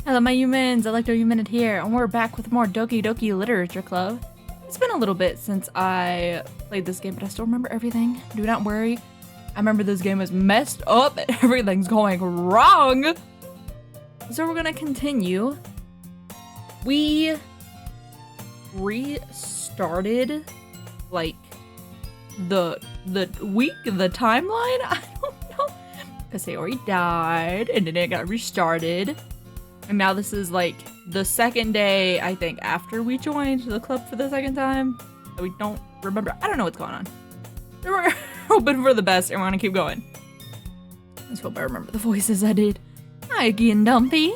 Hello my humans, Electro-Humanid here, and we're back with more Doki Literature Club. It's been a little bit since I played this game, but I still remember everything. Do not worry. I remember this game is messed up and everything's going wrong. So we're gonna continue. We restarted like the timeline? I don't know. Because they already died and then it got restarted. And now this is like the second day, I think, after we joined the club for the second time. We don't remember. I don't know what's going on. We're hoping for the best and we're gonna keep going. Let's hope I remember the voices I did. Hi again, Dumpy.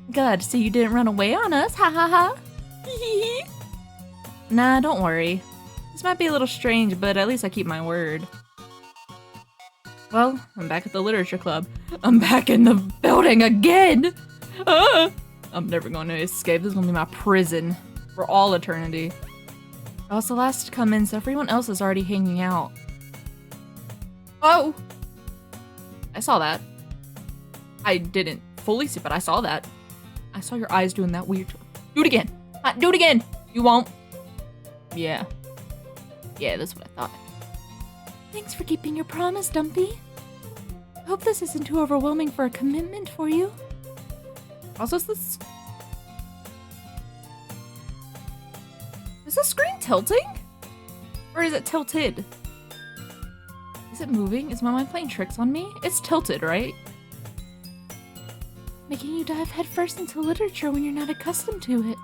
Glad to see you didn't run away on us. Ha ha ha. Nah, don't worry. This might be a little strange, but at least I keep my word. Well, I'm back at the literature club. I'm back in the building again. I'm never going to escape. This is going to be my prison for all eternity. I was the last to come in, so everyone else is already hanging out. Oh! I saw that. I didn't fully see, but I saw that. I saw your eyes doing that weird. Do it again! Do it again! You won't. Yeah. Yeah, that's what I thought. Thanks for keeping your promise, Dumpy. I hope this isn't too overwhelming for a commitment for you. Also, is the screen tilting? Or is it tilted? Is it moving? Is my mind playing tricks on me? It's tilted, right? Making you dive headfirst into literature when you're not accustomed to it.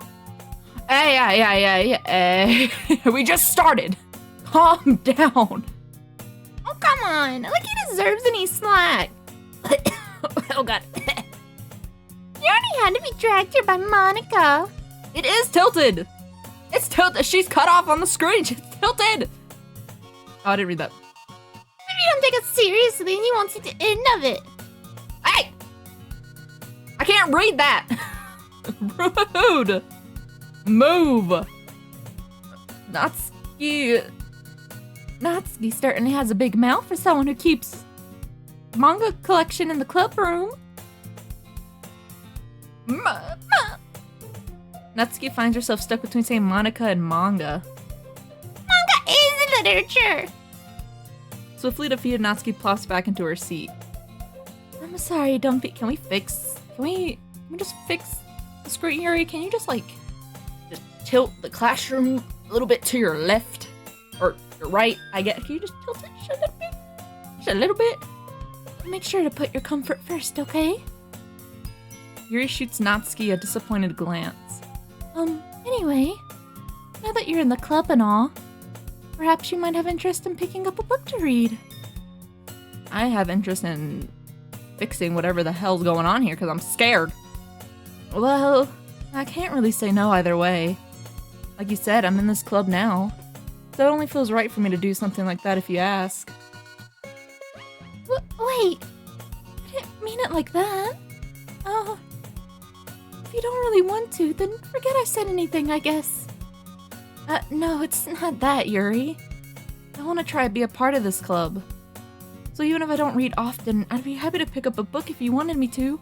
Hey, we just started. Calm down. Oh, come on. Like he deserves any slack. Oh, God. You already had to be dragged here by Monica. It is tilted. It's tilted. She's cut off on the screen. She's tilted. Oh, I didn't read that. If you don't take it seriously, then you won't see the end of it. Hey! I can't read that. Rude. Move. Natsuki certainly has a big mouth for someone who keeps manga collection in the club room. Natsuki finds herself stuck between saying Monica and manga. Manga is literature! Swiftly defeated, Natsuki plops back into her seat. I'm sorry, Dumpy. Can we just fix the screen, Yuri? Can you just tilt the classroom a little bit to your left? Or your right, I guess. Can you just tilt it just a little bit? Just a little bit? Make sure to put your comfort first, okay? Yuri shoots Natsuki a disappointed glance. Anyway, now that you're in the club and all, perhaps you might have interest in picking up a book to read. I have interest in fixing whatever the hell's going on here because I'm scared. Well, I can't really say no either way. Like you said, I'm in this club now, so it only feels right for me to do something like that if you ask. Wait, I didn't mean it like that. If you don't really want to, then forget I said anything, I guess. No, it's not that, Yuri. I want to try to be a part of this club. So even if I don't read often, I'd be happy to pick up a book if you wanted me to.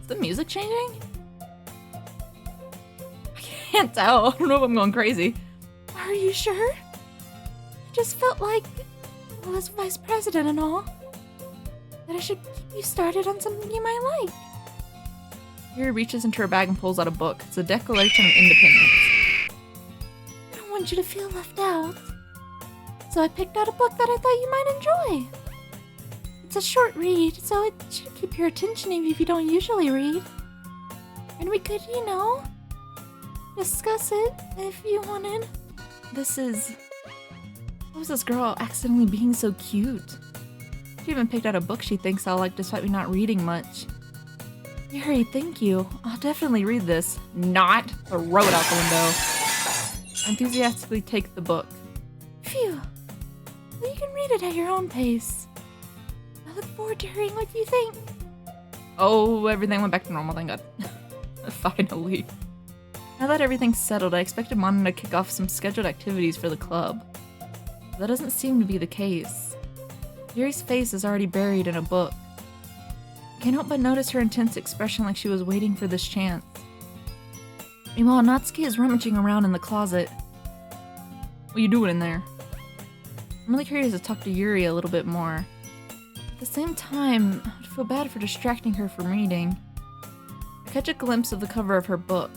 Is the music changing? I can't tell. I don't know if I'm going crazy. Are you sure? I just felt like, well, as vice president and all, that I should keep you started on something you might like. Yuri reaches into her bag and pulls out a book. It's a Declaration of Independence. I don't want you to feel left out. So I picked out a book that I thought you might enjoy. It's a short read, so it should keep your attention if you don't usually read. And we could, discuss it if you wanted. What was this girl accidentally being so cute? She even picked out a book she thinks I'll like despite me not reading much. Yuri, thank you. I'll definitely read this. Not throw it out the window. Enthusiastically take the book. Phew. Well, you can read it at your own pace. I look forward to hearing what you think. Oh, everything went back to normal, thank God. Finally. Now that everything's settled, I expected Monica to kick off some scheduled activities for the club. But that doesn't seem to be the case. Yuri's face is already buried in a book. Can't help but notice her intense expression like she was waiting for this chance. Meanwhile, Natsuki is rummaging around in the closet. What are you doing in there? I'm really curious to talk to Yuri a little bit more. At the same time, I feel bad for distracting her from reading. I catch a glimpse of the cover of her book.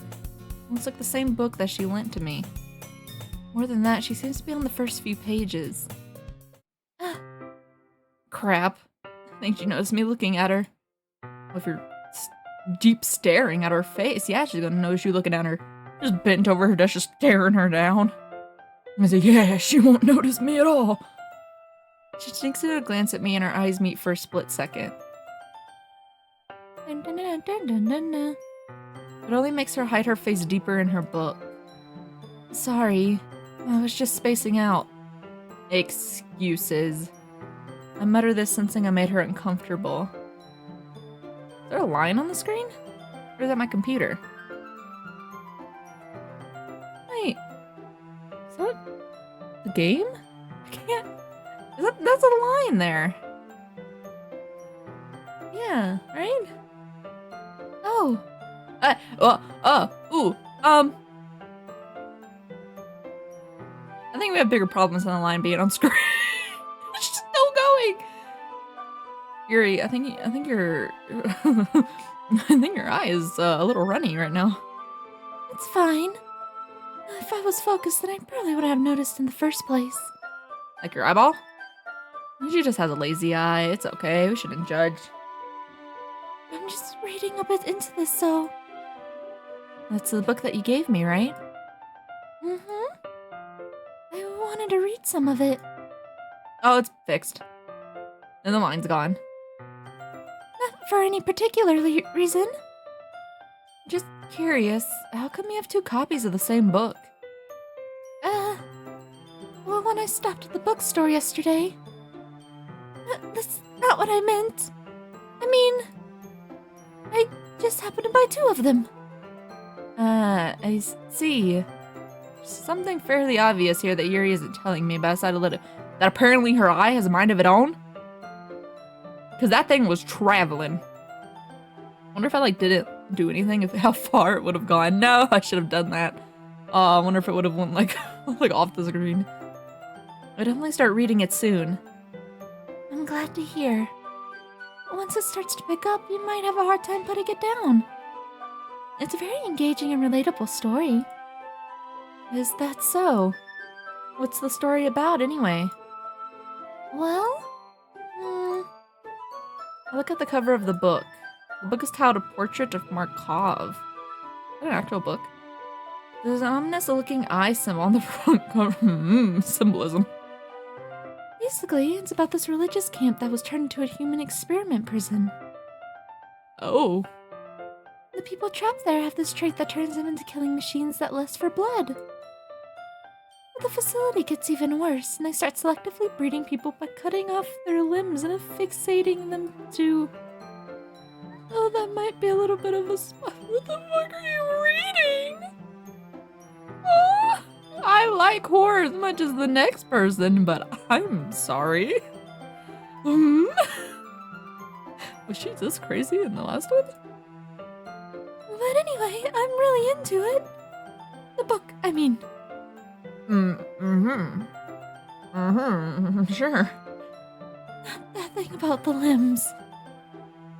It looks like the same book that she lent to me. More than that, she seems to be on the first few pages. Crap. I think she noticed me looking at her. Well, if you're deep staring at her face, yeah, she's gonna notice you looking at her. Just bent over her desk, just staring her down. I say, yeah, she won't notice me at all. She sinks in a glance at me and our eyes meet for a split second. It only makes her hide her face deeper in her book. Sorry, I was just spacing out. Excuses. I mutter this, sensing I made her uncomfortable. Is there a line on the screen? Or is that my computer? Wait. Is that the game? I can't. That's a line there. Yeah, right? Oh. I think we have bigger problems than the line being on screen. It's still going. Yuri, I think your I think your eye is a little runny right now. It's fine. If I was focused, then I probably would have noticed in the first place. Like your eyeball? She just has a lazy eye. It's okay. We shouldn't judge. I'm just reading a bit into this, so... That's the book that you gave me, right? Mm-hmm. I wanted to read some of it. Oh, it's fixed. And the line's gone. Not for any particular reason. Just curious, how come you have two copies of the same book? Well, when I stopped at the bookstore yesterday... That's not what I meant. I mean... I just happened to buy two of them. I see. Something fairly obvious here that Yuri isn't telling me, but I decided to let it... That apparently her eye has a mind of its own? Because that thing was traveling. Wonder if I, like, didn't do anything, if how far it would have gone. No, I should have done that. I wonder if it would have went, like, like off the screen. I'll definitely start reading it soon. I'm glad to hear. Once it starts to pick up, you might have a hard time putting it down. It's a very engaging and relatable story. Is that so? What's the story about, anyway? Well, I look at the cover of the book. The book is titled A Portrait of Markov. Is that an actual book? There's an ominous-looking eye symbol on the front cover. Symbolism. Basically, it's about this religious camp that was turned into a human experiment prison. Oh. The people trapped there have this trait that turns them into killing machines that lust for blood. But the facility gets even worse, and they start selectively breeding people by cutting off their limbs and affixating them to... Oh, that might be a little bit of a spot. What the fuck are you reading? Oh, I like horror as much as the next person, but I'm sorry. Was she this crazy in the last one? But anyway, I'm really into it. The book, I mean. Sure. That thing about the limbs.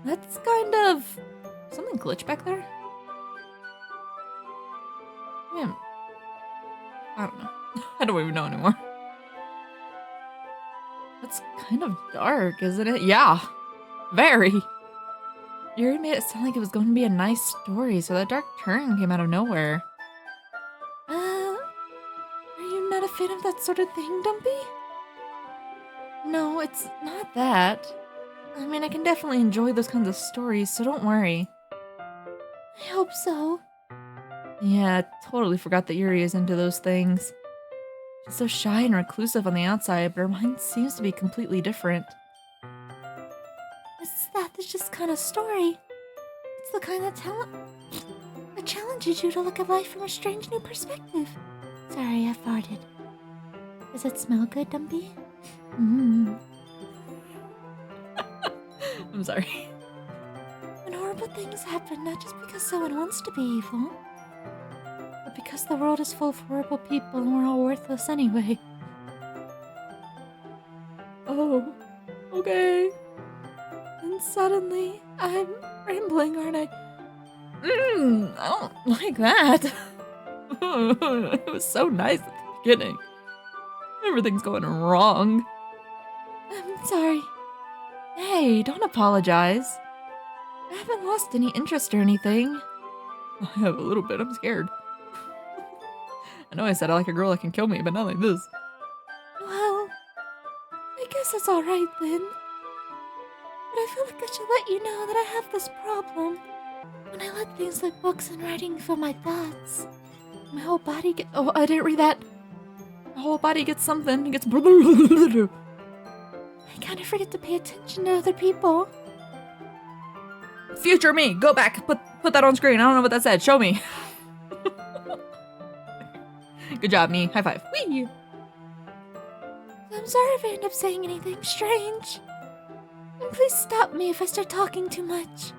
That's kind of... Something glitch back there? Yeah. I don't know. I don't even know anymore. That's kind of dark, isn't it? Yeah. Very. Yuri made it sound like it was going to be a nice story, so that dark turn came out of nowhere. Are you not a fan of that sort of thing, Dumpy? No, it's not that. I mean, I can definitely enjoy those kinds of stories, so don't worry. I hope so. Yeah, I totally forgot that Yuri is into those things. She's so shy and reclusive on the outside, but her mind seems to be completely different. It's just kind of story. It's the kind of that challenges you to look at life from a strange new perspective. Sorry, I farted. Does it smell good, Dumpy? I'm sorry. horrible things happen not just because someone wants to be evil, but because the world is full of horrible people and we're all worthless anyway. Oh, okay. And suddenly, I'm rambling, aren't I? I don't like that. It was so nice at the beginning. Everything's going wrong. I'm sorry. Hey, don't apologize. I haven't lost any interest or anything. I have a little bit. I'm scared. I know I said I like a girl that can kill me, but not like this. Well, I guess it's alright then. But I feel like I should let you know that I have this problem. When I let things like books and writing fill my thoughts, my whole body gets— oh, I didn't read that. My whole body gets something. It gets— I kind of forget to pay attention to other people. Future me, go back. Put that on screen. I don't know what that said. Show me. Good job, me. High five. Whee! I'm sorry if I end up saying anything strange. And please stop me if I start talking too much.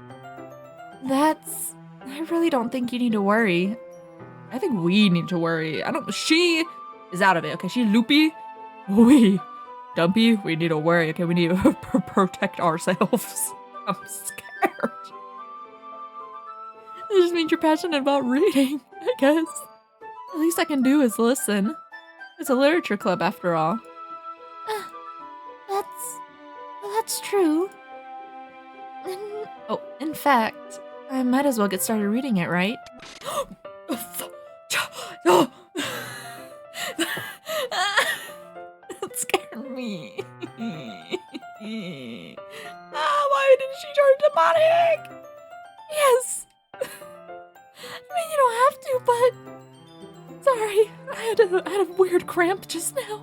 I really don't think you need to worry. I think we need to worry. She is out of it, okay? She's loopy. Dumpy, we need to worry, okay? We need to protect ourselves. I'm scared. It just means you're passionate about reading, I guess. The least I can do is listen. It's a literature club after all. That's true. In fact, I might as well get started reading it, right? That scared me. Why did she turn demonic? Yes. I mean, you don't have to, but sorry, I had a weird cramp just now.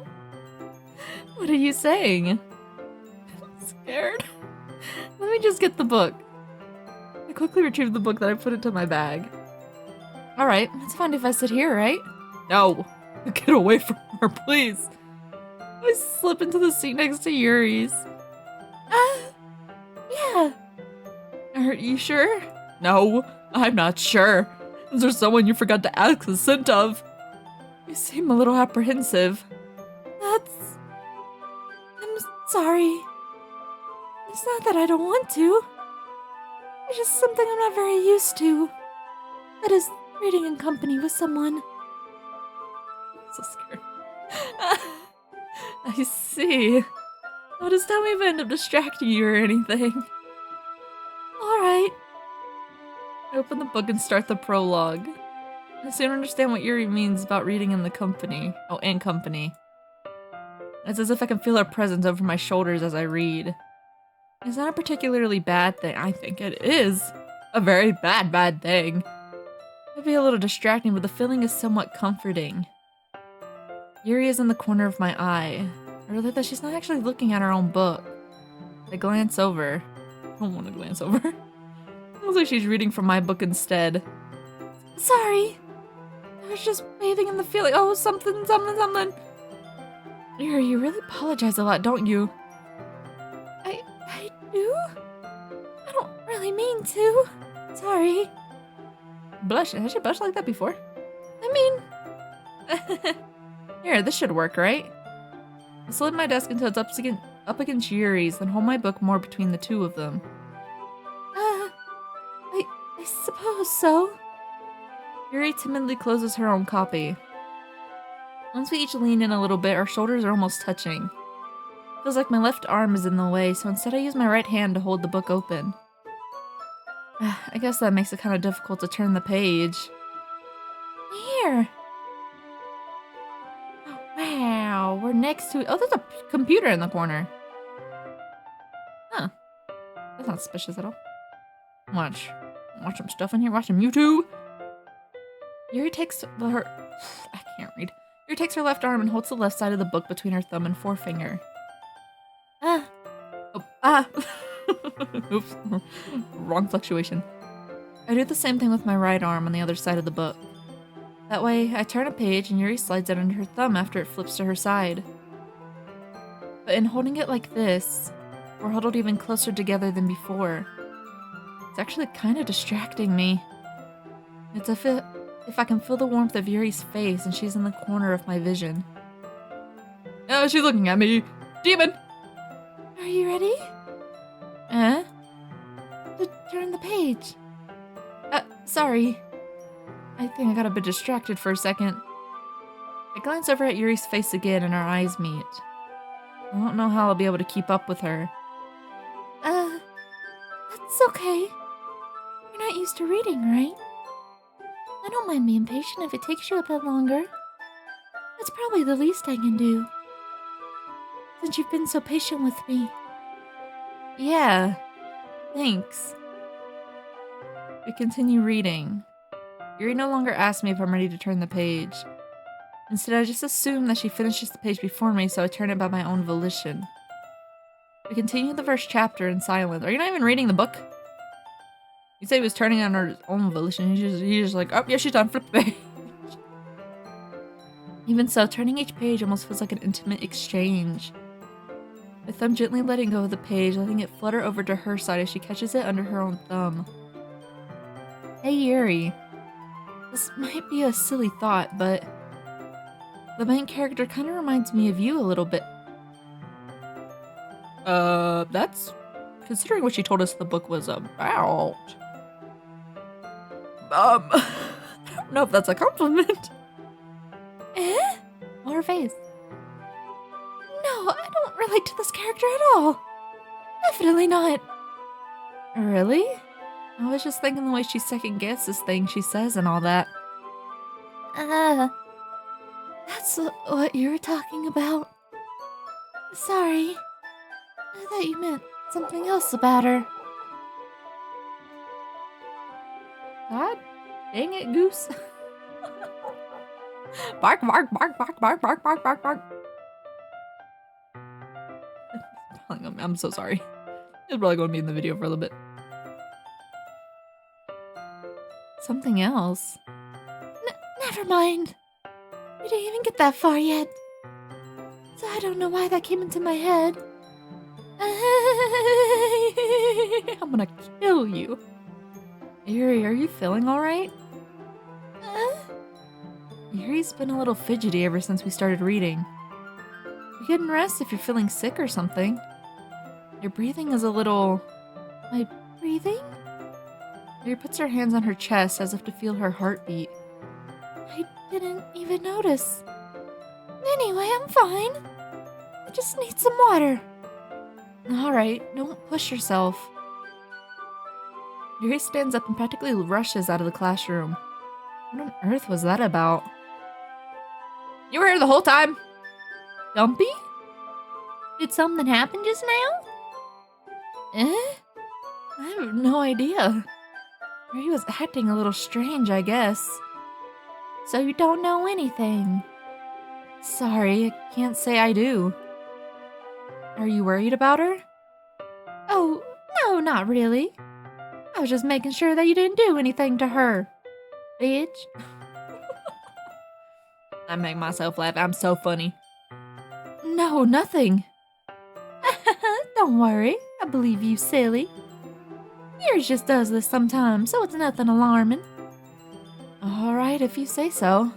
What are you saying? I'm scared. Let me just get the book. I quickly retrieved the book that I put into my bag. Alright, it's fine if I sit here, right? No! Get away from her, please! I slip into the seat next to Yuri's. Yeah. Are you sure? No, I'm not sure. Is there someone you forgot to ask the scent of? You seem a little apprehensive. I'm sorry. It's not that I don't want to. It's just something I'm not very used to. That is, reading in company with someone. I'm so scared. I see. Oh, just tell me if I end up distracting you or anything. Alright. I open the book and start the prologue. I soon understand what Yuri means about reading in the company. Oh, in company. It's as if I can feel her presence over my shoulders as I read. It's not a particularly bad thing. I think it is a very bad thing. It may be a little distracting, but the feeling is somewhat comforting. Yuri is in the corner of my eye. I realize that she's not actually looking at her own book. I glance over. I don't want to glance over. It looks like she's reading from my book instead. Sorry. I was just bathing in the feeling. Oh, something. Yuri, you really apologize a lot, don't you? I do? I don't really mean to. Sorry. Blush. Has she blushed like that before? I mean... Here, this should work, right? I slid my desk until it's up against Yuri's, then hold my book more between the two of them. I suppose so. Yuri timidly closes her own copy. Once we each lean in a little bit, our shoulders are almost touching. Feels like my left arm is in the way, so instead I use my right hand to hold the book open. I guess that makes it kind of difficult to turn the page. Here! Oh, wow, we're next to— oh, there's a computer in the corner. Huh. That's not suspicious at all. Watch some stuff in here. Watch some YouTube. Yuri takes her— I can't read. Yuri takes her left arm and holds the left side of the book between her thumb and forefinger. Oops. Wrong fluctuation. I do the same thing with my right arm on the other side of the book. That way, I turn a page and Yuri slides it under her thumb after it flips to her side. But in holding it like this, we're huddled even closer together than before. It's actually kind of distracting me. It's as if I can feel the warmth of Yuri's face and she's in the corner of my vision. Oh, she's looking at me. Demon! Are you ready? To turn the page. Sorry. I think I got a bit distracted for a second. I glance over at Yuri's face again and our eyes meet. I don't know how I'll be able to keep up with her. That's okay. You're not used to reading, right? I don't mind being patient if it takes you a bit longer. That's probably the least I can do. Since you've been so patient with me. Yeah. Thanks. We continue reading. Yuri no longer asks me if I'm ready to turn the page. Instead, I just assume that she finishes the page before me, so I turn it by my own volition. We continue the first chapter in silence. Are you not even reading the book? You said he was turning on her own volition. He's just like, oh, yeah, she's done. Flip the page. Even so, turning each page almost feels like an intimate exchange. My thumb gently letting go of the page, letting it flutter over to her side as she catches it under her own thumb. Hey, Yuri. This might be a silly thought, but the main character kind of reminds me of you a little bit. That's considering what she told us the book was about. I don't know if that's a compliment. Or her face. No, I don't relate to this character at all. Definitely not. Really? I was just thinking the way she second guesses things she says and all that. That's what you were talking about. Sorry. I thought you meant something else about her. God dang it, Goose. Bark, bark, bark, bark, bark, bark, bark, bark, bark. I'm so sorry. It's probably going to be in the video for a little bit. Something else. Never mind. We didn't even get that far yet. So I don't know why that came into my head. I'm gonna kill you. Yuri, are you feeling alright? Yuri's been a little fidgety ever since we started reading. You can rest if you're feeling sick or something. Your breathing is a little... My breathing? Yuri puts her hands on her chest as if to feel her heartbeat. I didn't even notice. Anyway, I'm fine. I just need some water. Alright, don't push yourself. Yuri stands up and practically rushes out of the classroom. What on earth was that about? You were here the whole time? Dumpy? Did something happen just now? I have no idea. Yuri was acting a little strange, I guess. So you don't know anything? Sorry, I can't say I do. Are you worried about her? Oh, no, not really. I was just making sure that you didn't do anything to her. Bitch. I make myself laugh. I'm so funny. No, nothing. Don't worry. I believe you, silly. Yours just does this sometimes, so it's nothing alarming. Alright, if you say so.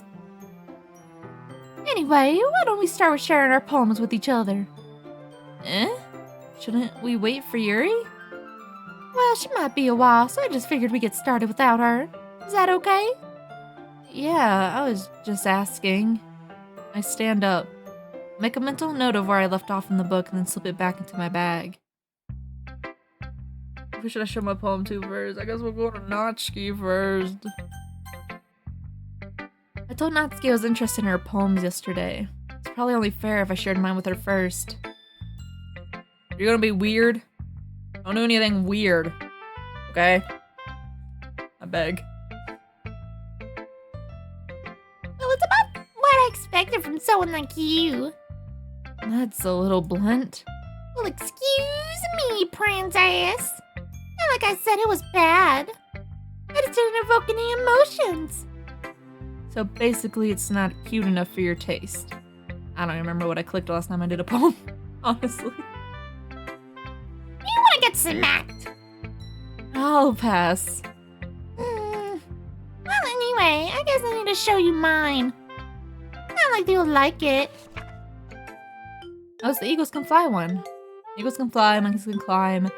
Anyway, why don't we start with sharing our poems with each other? Shouldn't we wait for Yuri? Well, she might be a while, so I just figured we'd get started without her. Is that okay? Yeah, I was just asking. I stand up, make a mental note of where I left off in the book, and then slip it back into my bag. Who should I show my poem to first? I guess we'll go to Natsuki first. I told Natsuki I was interested in her poems yesterday. It's probably only fair if I shared mine with her first. You're gonna be weird? Don't do anything weird. Okay? I beg. Well, it's about what I expected from someone like you. That's a little blunt. Well, excuse me, princess. Not like I said it was bad. I just didn't evoke any emotions. So basically, it's not cute enough for your taste. I don't remember what I clicked last time I did a poem, honestly. You want to get smacked? I'll pass. Well, anyway, I guess I need to show you mine. Not like you'll like it. Oh, it's the eagles can fly one. Eagles can fly, monkeys can climb,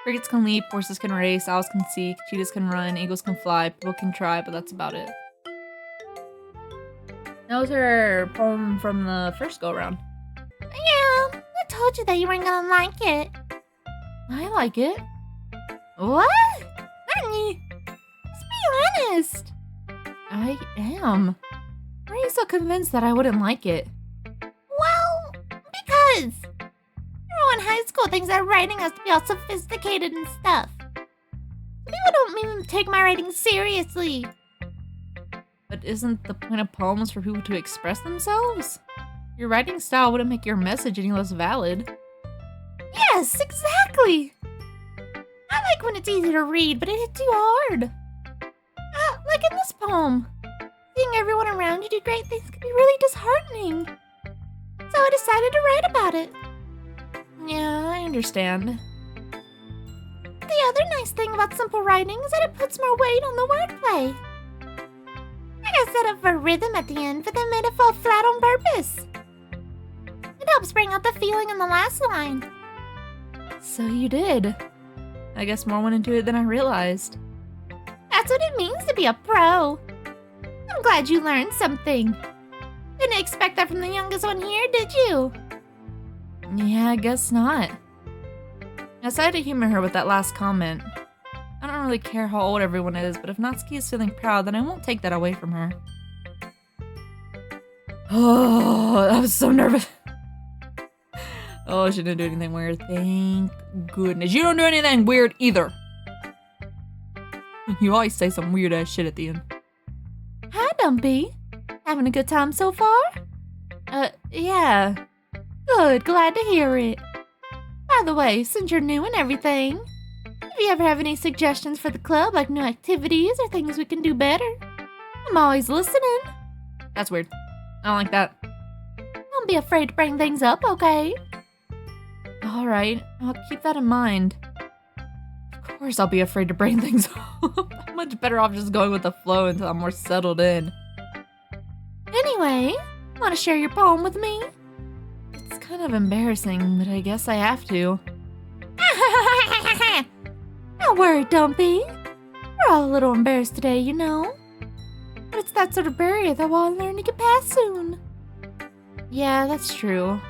crickets can leap, horses can race, owls can seek, cheetahs can run, eagles can fly, people can try, but that's about it. That was her poem from the first go-around. Yeah, I told you that you weren't gonna like it. I like it. What? Honey, let's be honest. I am. Why are you so convinced that I wouldn't like it? Well, because everyone in high school thinks that writing has to be all sophisticated and stuff. People don't even take my writing seriously. But isn't the point of poems for people to express themselves? Your writing style wouldn't make your message any less valid. Yes, exactly. I like when it's easy to read, but it hits you hard. Like in this poem. Seeing everyone around you do great things can be really disheartening. So I decided to write about it. Yeah, I understand. The other nice thing about simple writing is that it puts more weight on the wordplay. I set up for rhythm at the end, but then made it fall flat on purpose. It helps bring out the feeling in the last line. So you did. I guess more went into it than I realized. That's what it means to be a pro. I'm glad you learned something. Didn't expect that from the youngest one here, did you? Yeah, I guess not. I decided to humor her with that last comment. I don't really care how old everyone is, but if Natsuki is feeling proud, then I won't take that away from her. Oh, I was so nervous. Oh, she didn't do anything weird. Thank goodness. You don't do anything weird either. You always say some weird ass shit at the end. Hi, Dumpy. Having a good time so far? Yeah. Good, glad to hear it. By the way, since you're new and everything, if you ever have any suggestions for the club, like new activities or things we can do better, I'm always listening. That's weird. I don't like that. Don't be afraid to bring things up, okay? Alright, I'll keep that in mind. Of course I'll be afraid to bring things up. I'm much better off just going with the flow until I'm more settled in. Anyway, want to share your poem with me? It's kind of embarrassing, but I guess I have to. Don't worry, Dumpy. We're all a little embarrassed today, you know. But it's that sort of barrier that we'll learn to get past soon. Yeah, that's true.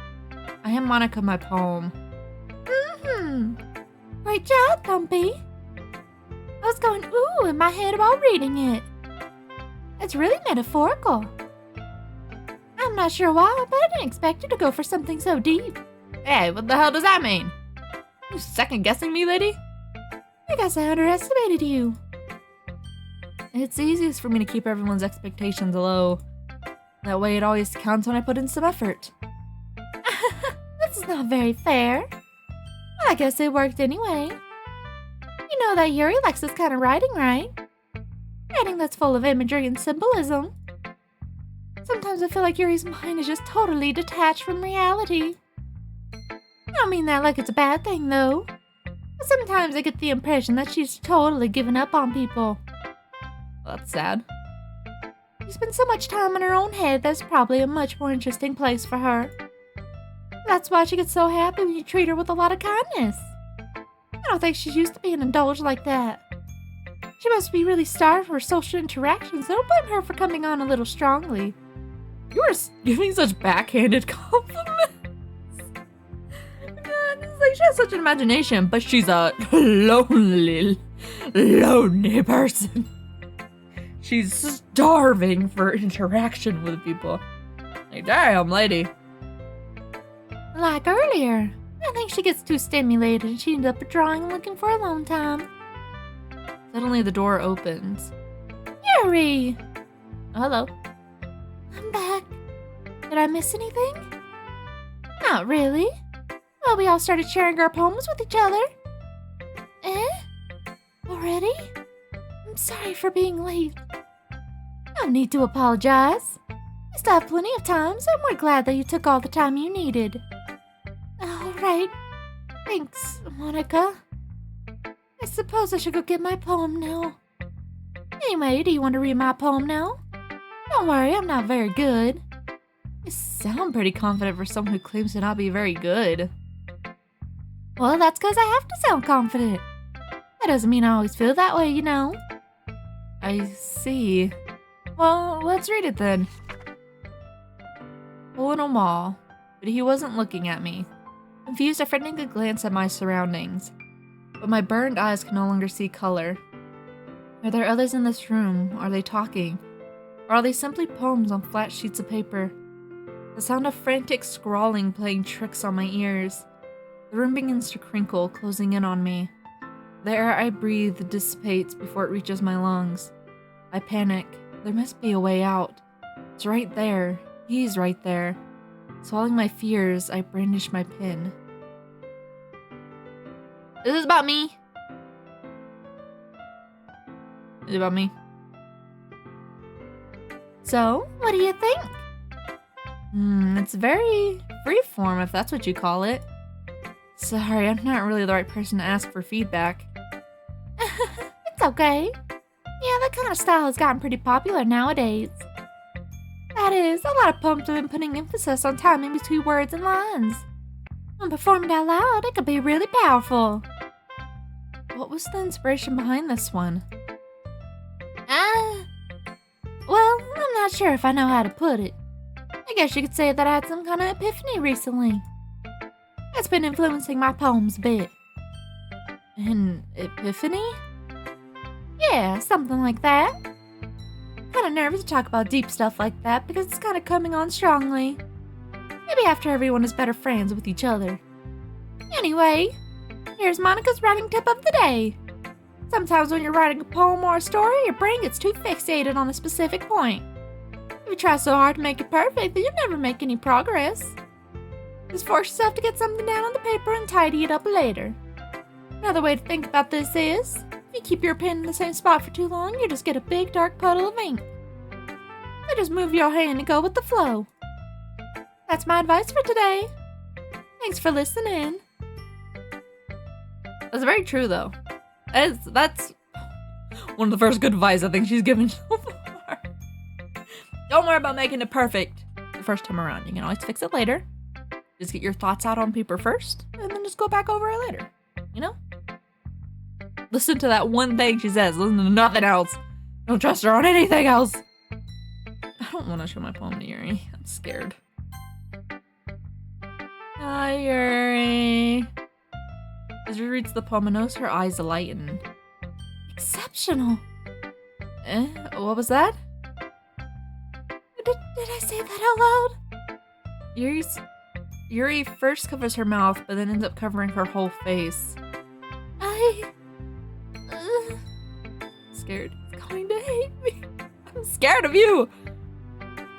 I am Monica my poem. Great job, Dumpy. I was going ooh in my head while reading it. It's really metaphorical. I'm not sure why, but I didn't expect you to go for something so deep. Hey, what the hell does that mean? You second guessing me, lady? I guess I underestimated you. It's easiest for me to keep everyone's expectations low. That way it always counts when I put in some effort. This is not very fair. Well, I guess it worked anyway. You know that Yuri likes this kind of writing, right? Writing that's full of imagery and symbolism. Sometimes I feel like Yuri's mind is just totally detached from reality. I don't mean that like it's a bad thing, though. But sometimes I get the impression that she's totally given up on people. Well, that's sad. She spends so much time in her own head that's probably a much more interesting place for her. That's why she gets so happy when you treat her with a lot of kindness. I don't think she's used to being indulged like that. She must be really starved for social interactions, so don't blame her for coming on a little strongly. You are giving such backhanded compliments. God, it's like she has such an imagination, but she's a lonely person. She's starving for interaction with people. Like, damn, lady. Like earlier, I think she gets too stimulated and she ends up drawing and looking for alone time. Suddenly the door opens. Yuri! Hello. I'm back. Did I miss anything? Not really. Well, we all started sharing our poems with each other. Already? I'm sorry for being late. No need to apologize. We still have plenty of time, so we're glad that you took all the time you needed. All right. Thanks, Monica. I suppose I should go get my poem now. Anyway, do you want to read my poem now? Don't worry, I'm not very good. You sound pretty confident for someone who claims to not be very good. Well, that's because I have to sound confident. That doesn't mean I always feel that way, you know. I see. Well, let's read it then. Hole in a wall, but he wasn't looking at me. Confused, I frightened a glance at my surroundings, but my burned eyes can no longer see color. Are there others in this room? Are they talking? Or are they simply poems on flat sheets of paper? The sound of frantic scrawling playing tricks on my ears. The room begins to crinkle, closing in on me. The air I breathe dissipates before it reaches my lungs. I panic. There must be a way out. It's right there. He's right there. Swallowing my fears, I brandish my pen. This is about me. Is it about me? So, what do you think? It's very freeform, if that's what you call it. Sorry, I'm not really the right person to ask for feedback. It's okay. Yeah, that kind of style has gotten pretty popular nowadays. That is, a lot of poems have been putting emphasis on timing between words and lines. When performed out loud, it could be really powerful. What was the inspiration behind this one? Well, I'm not sure if I know how to put it. I guess you could say that I had some kind of epiphany recently. It's been influencing my poems a bit. An epiphany? Yeah, something like that. Kinda nervous to talk about deep stuff like that because it's kinda coming on strongly. Maybe after everyone is better friends with each other. Anyway, here's Monica's writing tip of the day. Sometimes when you're writing a poem or a story, your brain gets too fixated on a specific point. If you try so hard to make it perfect, then you'll never make any progress. Just force yourself to get something down on the paper and tidy it up later. Another way to think about this is, if you keep your pen in the same spot for too long, you just get a big dark puddle of ink. So just move your hand and go with the flow. That's my advice for today. Thanks for listening. That's very true, though. That's one of the first good advice I think she's given so far. Don't worry about making it perfect the first time around. You can always fix it later. Just get your thoughts out on paper first, and then just go back over it later. You know? Listen to that one thing she says. Listen to nothing else. Don't trust her on anything else. I don't want to show my poem to Yuri. I'm scared. Hi, Yuri. As she reads the poem, I notice her eyes lighten. Exceptional. What was that? Did I say that out loud? Yuri first covers her mouth, but then ends up covering her whole face. Scared. He's going to hate me. I'm scared of you.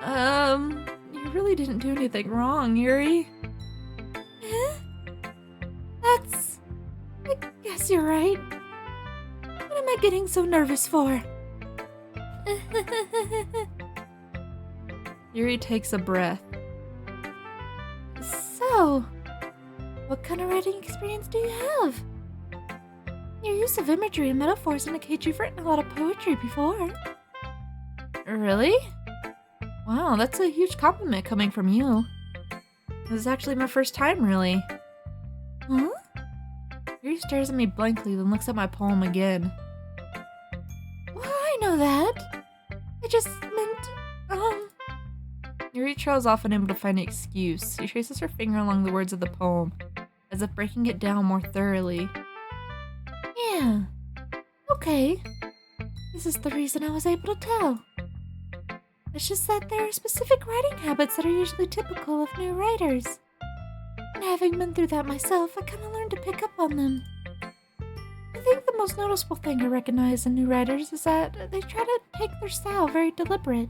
You really didn't do anything wrong, Yuri. I guess you're right. What am I getting so nervous for? Yuri takes a breath. So, what kind of writing experience do you have? Your use of imagery and metaphors indicates you've written a lot of poetry before. Really? Wow, that's a huge compliment coming from you. This is actually my first time, really. Huh? Yuri stares at me blankly, then looks at my poem again. Well, I know that. I just meant, Yuri trails off, unable to find an excuse. She traces her finger along the words of the poem, as if breaking it down more thoroughly. Yeah. Okay. This is the reason I was able to tell. It's just that there are specific writing habits that are usually typical of new writers. And having been through that myself, I kind of learned to pick up on them. I think the most noticeable thing I recognize in new writers is that they try to take their style very deliberate.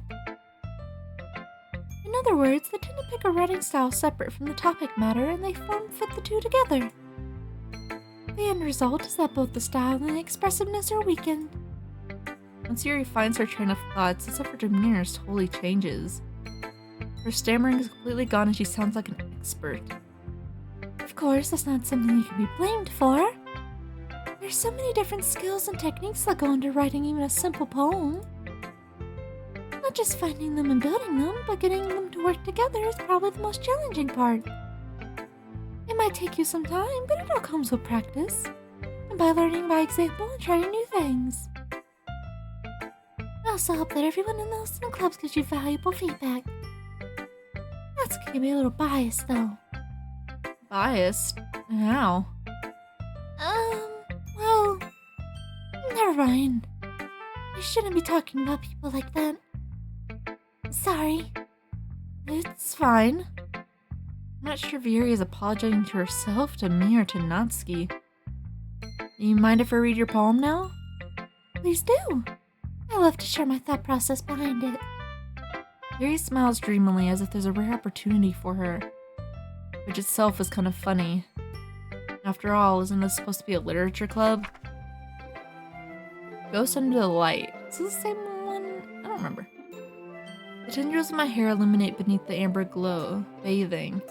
In other words, they tend to pick a writing style separate from the topic matter and they form-fit the two together. The end result is that both the style and the expressiveness are weakened. Once Yuri finds her train of thoughts, it's as if her demeanor totally changes. Her stammering is completely gone and she sounds like an expert. Of course, that's not something you can be blamed for. There's so many different skills and techniques that go into writing even a simple poem. Not just finding them and building them, but getting them to work together is probably the most challenging part. It might take you some time, but it all comes with practice, and by learning by example and trying new things. I also hope that everyone in the listening clubs gives you valuable feedback. That's gonna be a little biased, though. Biased? How? Well, never mind. I shouldn't be talking about people like that. Sorry. It's fine. I'm not sure if Yuri is apologizing to herself, to me, or to Natsuki. Do you mind if I read your poem now? Please do. I love to share my thought process behind it. Yuri smiles dreamily as if there's a rare opportunity for her, which itself is kind of funny. After all, isn't this supposed to be a literature club? Ghost Under the Light. Is this the same one? I don't remember. The tendrils of my hair illuminate beneath the amber glow, bathing.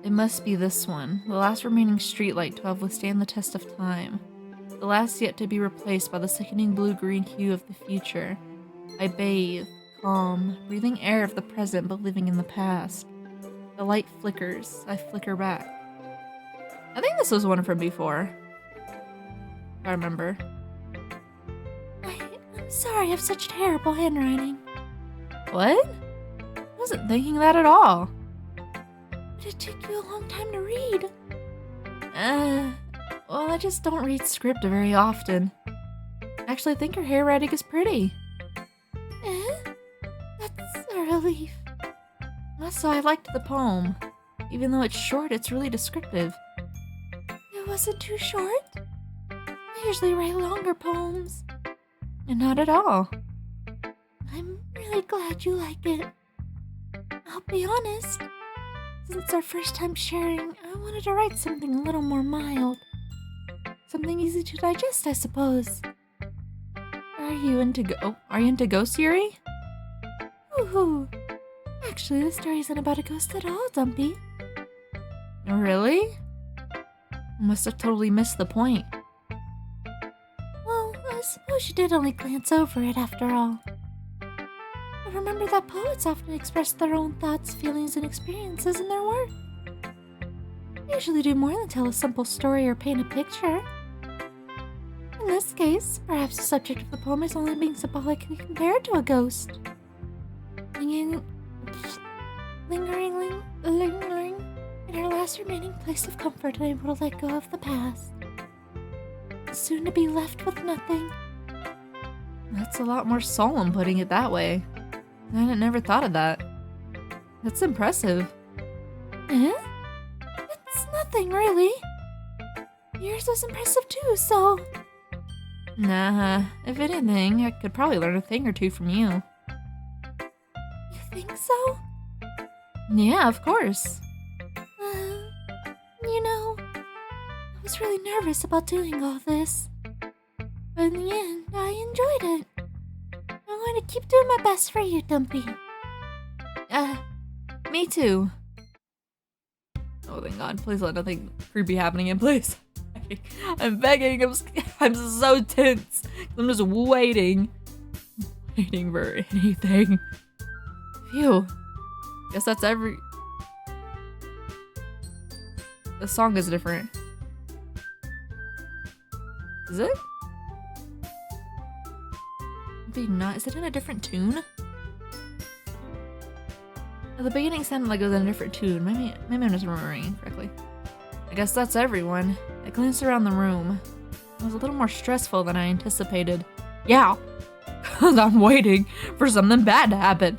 It must be this one, the last remaining streetlight to have withstand the test of time. The last yet to be replaced by the sickening blue-green hue of the future. I bathe, calm, breathing air of the present but living in the past. The light flickers, I flicker back. I think this was one from before. If I remember. I'm sorry I have such terrible handwriting. What? I wasn't thinking that at all. But it took you a long time to read. Well, I just don't read script very often. Actually, I think your handwriting is pretty. That's a relief. Also, I liked the poem. Even though it's short, it's really descriptive. It wasn't too short? I usually write longer poems. And not at all. I'm really glad you like it. I'll be honest. Since our first time sharing, I wanted to write something a little more mild. Something easy to digest, I suppose. Are you into ghosts, Yuri? Woohoo! Actually, the story isn't about a ghost at all, Dumpy. Really? I must have totally missed the point. Well, I suppose you did only glance over it after all. But remember that poets often express their own thoughts, feelings, and experiences in their work. They usually do more than tell a simple story or paint a picture. In this case, perhaps the subject of the poem is only being symbolically compared to a ghost. Lingering in her last remaining place of comfort and able to let go of the past. Soon to be left with nothing. That's a lot more solemn putting it that way. I had never thought of that. That's impressive. It's nothing, really. Yours was impressive too, so... Nah, if anything, I could probably learn a thing or two from you. You think so? Yeah, of course. I was really nervous about doing all this. But in the end, I enjoyed it. I'm going to keep doing my best for you, Dumpy. Me too. Oh, thank God. Please let nothing creepy happen again, please. I'm begging. I'm so tense. I'm just waiting. Waiting for anything. Phew. Guess that's every... The song is different. Is it? Maybe not. Is it in a different tune? At the beginning sounded like it was in a different tune. Maybe I'm just remembering correctly. I guess that's everyone. I glanced around the room. It was a little more stressful than I anticipated. Yeah, because I'm waiting for something bad to happen.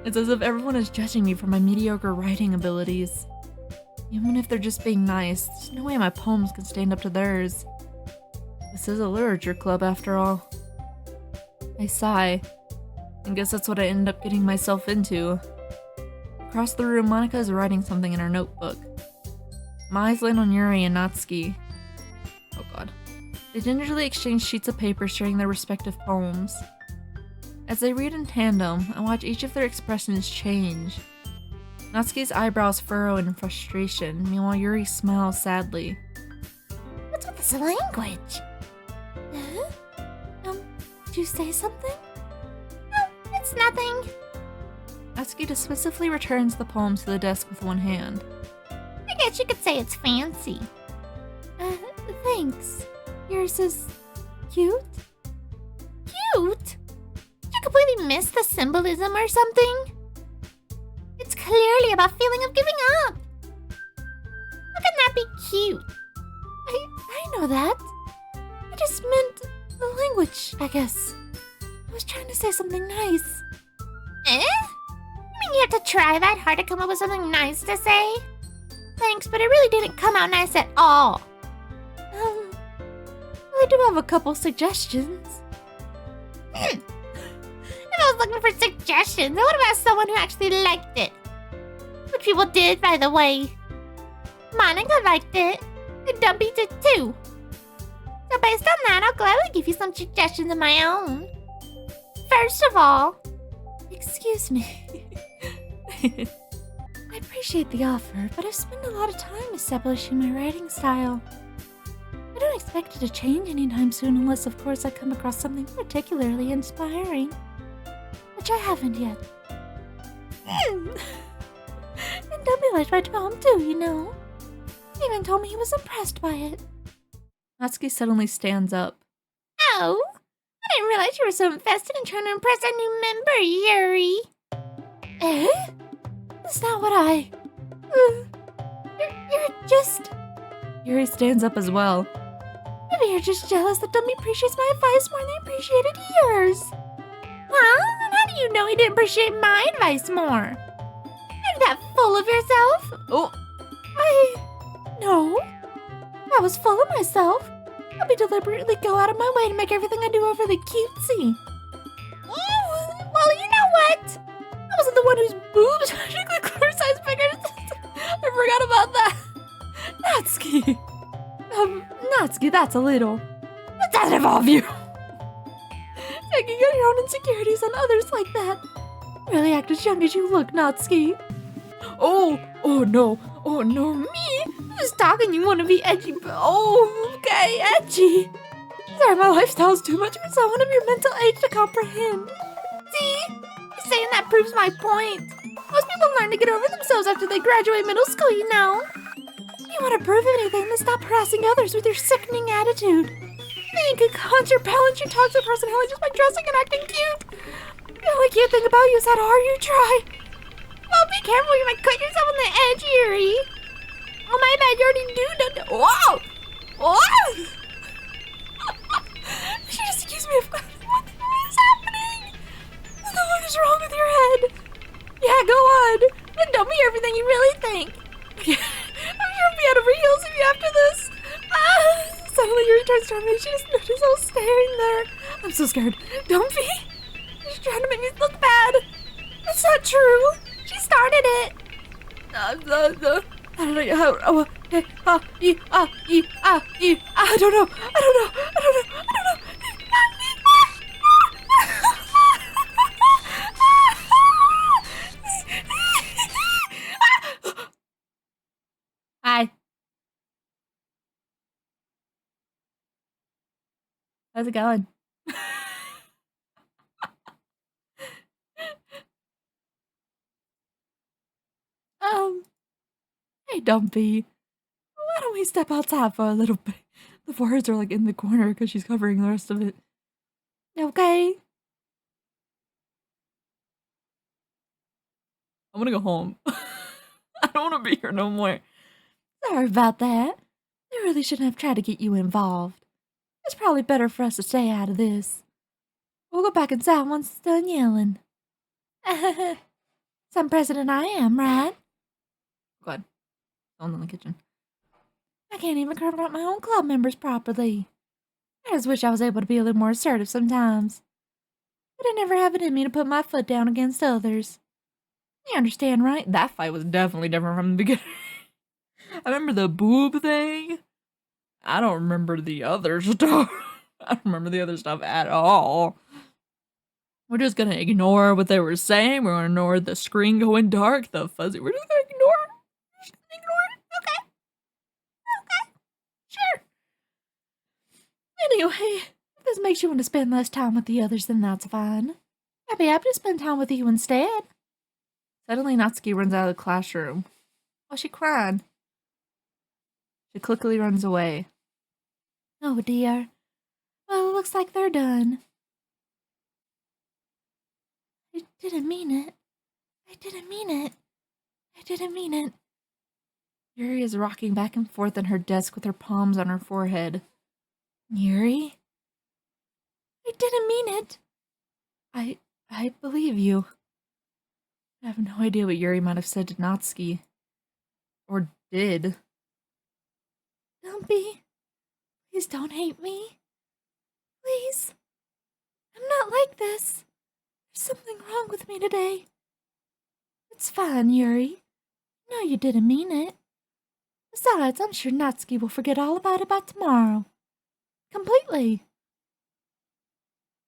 It's as if everyone is judging me for my mediocre writing abilities. Even if they're just being nice, there's no way my poems can stand up to theirs. This is a literature club after all. I sigh. I guess that's what I ended up getting myself into. Across the room, Monika is writing something in her notebook. My eyes land on Yuri and Natsuki. Oh God. They gingerly exchange sheets of paper sharing their respective poems. As they read in tandem, I watch each of their expressions change. Natsuki's eyebrows furrow in frustration, meanwhile Yuri smiles sadly. What's with the This language. Did you say something? No, it's nothing. Natsuki dismissively returns the poem to the desk with one hand. I guess you could say it's fancy. Thanks. Yours is cute? Cute? Did you completely miss the symbolism or something? It's clearly about feeling of giving up. How can that be cute? I know that. I just meant the language, I guess. I was trying to say something nice. You mean you have to try that hard to come up with something nice to say? Thanks, but it really didn't come out nice at all. I do have a couple suggestions. If I was looking for suggestions, I would have asked someone who actually liked it. Which people did, by the way. Monica liked it, and Dumpy did too. So based on that, I'll gladly give you some suggestions of my own. First of all... Excuse me. I appreciate the offer, but I've spent a lot of time establishing my writing style. I don't expect it to change anytime soon unless, of course, I come across something particularly inspiring. Which I haven't yet. And Dumpy liked my poem too, you know. He even told me he was impressed by it. Natsuki suddenly stands up. Oh, I didn't realize you were so invested in trying to impress a new member, Yuri. That's not what I... You're just... Yuri stands up as well. Maybe you're just jealous that Dumpy appreciates my advice more than he appreciated yours. Huh? And how do you know he didn't appreciate my advice more? Are you that full of yourself? Oh! No. I was full of myself. I'll be deliberately go out of my way to make everything I do overly cutesy. Oh, well, you know what? I wasn't the one whose boobs practically clear-sized figures. I forgot about that. Natsuki. Natsuki, that's a little. That doesn't involve you. Taking out your own insecurities on others like that. Really act as young as you look, Natsuki. Oh no, me? Who's talking? You want to be edgy, but okay, edgy. Sorry, my lifestyle's too much for someone of your mental age to comprehend. See? Saying that proves my point. Most people learn to get over themselves after they graduate middle school, you know. If you want to prove anything, then stop harassing others with your sickening attitude. Then you can counterbalance your toxic personality just by dressing and acting cute. The only cute thing about you is how hard you try. Well, be careful, you might cut yourself on the edge, Yuri. Oh, my bad, you already do. Whoa! Whoa! She just accused me of... What is happening? What is wrong with your head? Yeah, go on. Then tell me everything you really think. I'm sure I'll be out of her heels if you after this. Suddenly Yuri turns to me. She just noticed I was staring there. I'm so scared. Don't be. She's trying to make me look bad. That's not true. She started it. I don't know. Hi. How's it going? Hey, Dumpy. Why don't we step outside for a little bit? The words are like in the corner because she's covering the rest of it. Okay. I'm gonna go home. I don't want to be here no more. Sorry about that. I really shouldn't have tried to get you involved. It's probably better for us to stay out of this. We'll go back inside once it's done yelling. Some president I am, right? Go ahead. Going in the kitchen. I can't even confront my own club members properly. I just wish I was able to be a little more assertive sometimes. But I never have it in me to put my foot down against others. You understand, right? That fight was definitely different from the beginning. I remember the boob thing. I don't remember the other stuff. I don't remember the other stuff at all. We're just gonna ignore what they were saying. We're gonna ignore the screen going dark, the fuzzy. We're just gonna ignore it. Just ignore it. Okay. Okay. Sure. Anyway, if this makes you want to spend less time with the others, then that's fine. I'd be happy to spend time with you instead. Suddenly, Natsuki runs out of the classroom. Why is she crying? She quickly runs away. Oh dear. Well, it looks like they're done. I didn't mean it. I didn't mean it. I didn't mean it. Yuri is rocking back and forth in her desk with her palms on her forehead. Yuri? I didn't mean it. I believe you. I have no idea what Yuri might have said to Natsuki. Or did. Dumpy, please don't hate me. Please. I'm not like this. There's something wrong with me today. It's fine, Yuri. No, you didn't mean it. Besides, I'm sure Natsuki will forget all about it by tomorrow. Completely.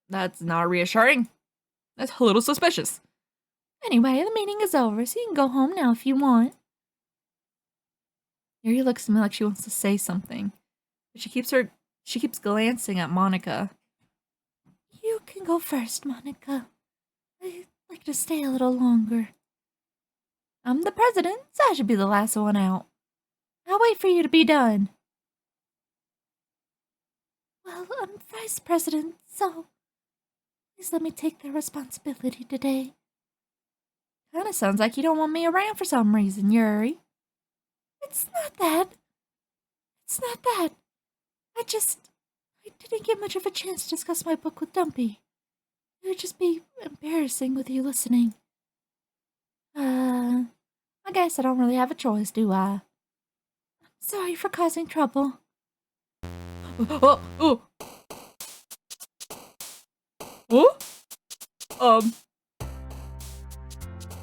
That's not reassuring. That's a little suspicious. Anyway, the meeting is over, so you can go home now if you want. Yuri looks at me like she wants to say something, but she keeps glancing at Monica. You can go first, Monica. I'd like to stay a little longer. I'm the president, so I should be the last one out. I'll wait for you to be done. Well, I'm vice president, so please let me take the responsibility today. Kinda sounds like you don't want me around for some reason, Yuri. It's not that. It's not that. I didn't get much of a chance to discuss my book with Dumpy. It would just be embarrassing with you listening. I guess I don't really have a choice, do I? I'm sorry for causing trouble. Oh!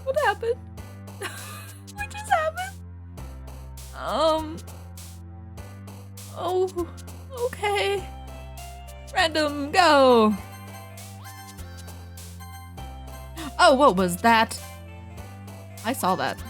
What happened? What just happened? Oh, okay. Random, go! Oh, what was that? I saw that.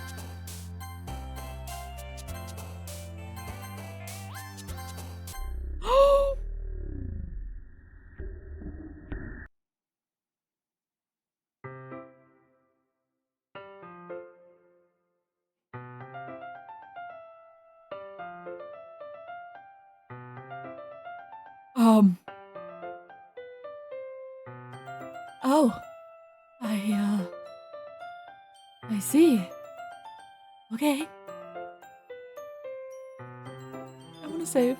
Oh. I see. Okay. I wanna save.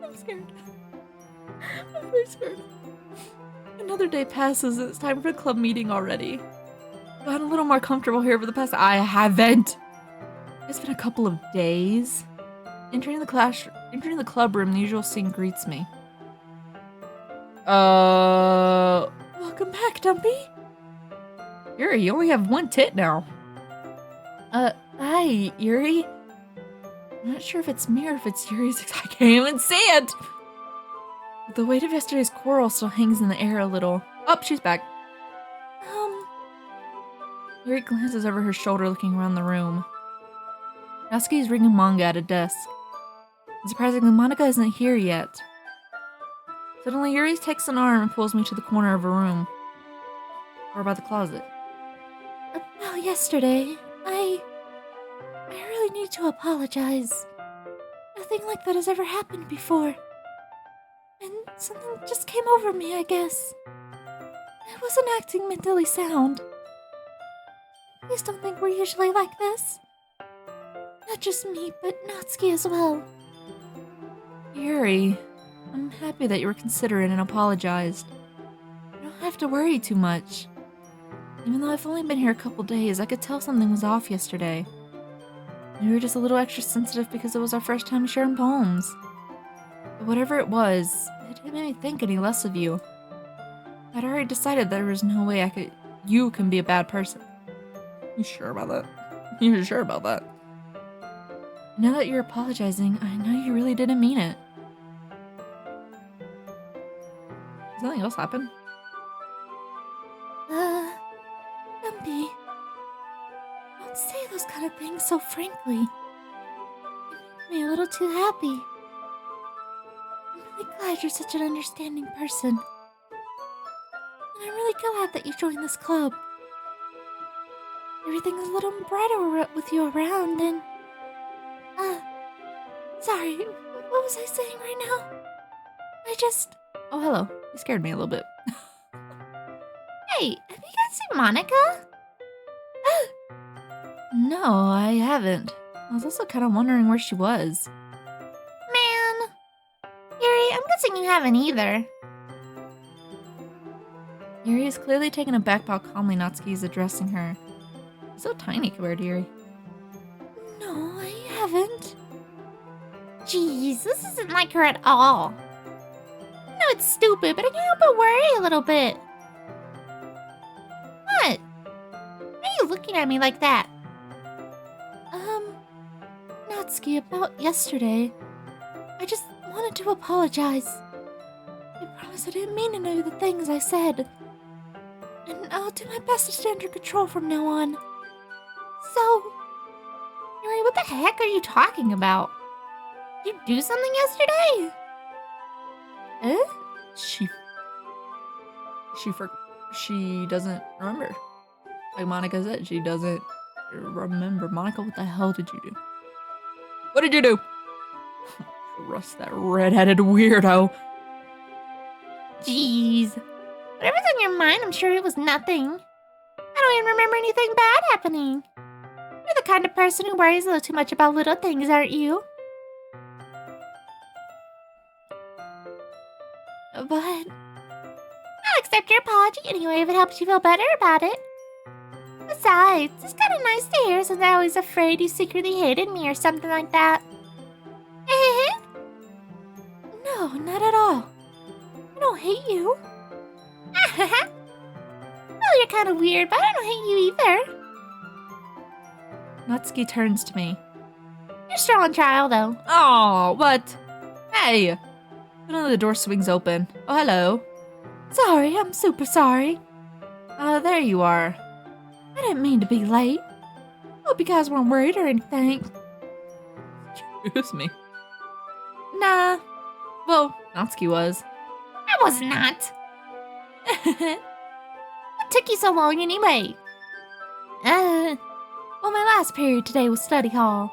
I'm scared. I'm very scared. Another day passes and it's time for the club meeting already. I've gotten a little more comfortable here over the past— I haven't! It's been a couple of days. Entering the club room, the usual scene greets me. Welcome back, Dumpy. Yuri, you only have one tit now. Hi, Yuri. I'm not sure if it's me or if it's Yuri's. I can't even see it! The weight of yesterday's quarrel still hangs in the air a little. Oh, she's back. Yuri glances over her shoulder looking around the room. Natsuki is reading manga at a desk. And surprisingly, Monica isn't here yet. Suddenly, Yuri takes an arm and pulls me to the corner of a room. Or by the closet. Well, yesterday, I really need to apologize. Nothing like that has ever happened before. And something just came over me, I guess. I wasn't acting mentally sound. Please don't think we're usually like this. Not just me, but Natsuki as well. Yuri, I'm happy that you were considerate and apologized. You don't have to worry too much. Even though I've only been here a couple days, I could tell something was off yesterday. We were just a little extra sensitive because it was our first time sharing poems. But whatever it was, it didn't make me think any less of you. I'd already decided there was no way you can be a bad person. You sure about that? You're sure about that? Now that you're apologizing, I know you really didn't mean it. Did something else happen? Dumpy. Don't say those kind of things so frankly. little too happy. I'm really glad you're such an understanding person. And I'm really glad that you joined this club. Everything's a little brighter with you around and... Sorry, what was I saying right now? Oh, hello. You scared me a little bit. Hey, have you guys seen Monica? No, I haven't. I was also kind of wondering where she was. Man. Yuri, I'm guessing you haven't either. Yuri is clearly taken aback by how calmly Natsuki is addressing her. She's so tiny compared to Yuri. No, I haven't. Jeez, this isn't like her at all. I know it's stupid, but I can't help but worry a little bit. What? Why are you looking at me like that? Natsuki, about yesterday. I just wanted to apologize. I promise I didn't mean any of the things I said. And I'll do my best to stay under control from now on. So, Yuri, what the heck are you talking about? Did you do something yesterday? She doesn't remember. Like Monica said, she doesn't remember. Monica, what the hell did you do? What did you do? Trust that red-headed weirdo. Jeez. Whatever's on your mind, I'm sure it was nothing. I don't even remember anything bad happening. You're the kind of person who worries a little too much about little things, aren't you? But I'll accept your apology anyway if it helps you feel better about it. Besides, it's kind of nice to hear since I was afraid you secretly hated me or something like that. no, not at all. I don't hate you. Well, you're kind of weird, but I don't hate you either. Natsuki turns to me. You're still on trial, though. Oh, what? Hey! Suddenly the door swings open. Oh, hello. Sorry, I'm super sorry. There you are. I didn't mean to be late. Hope you guys weren't worried or anything. Excuse me. Nah. Well, Natsuki was. I was not. What took you so long anyway? Well, my last period today was study hall.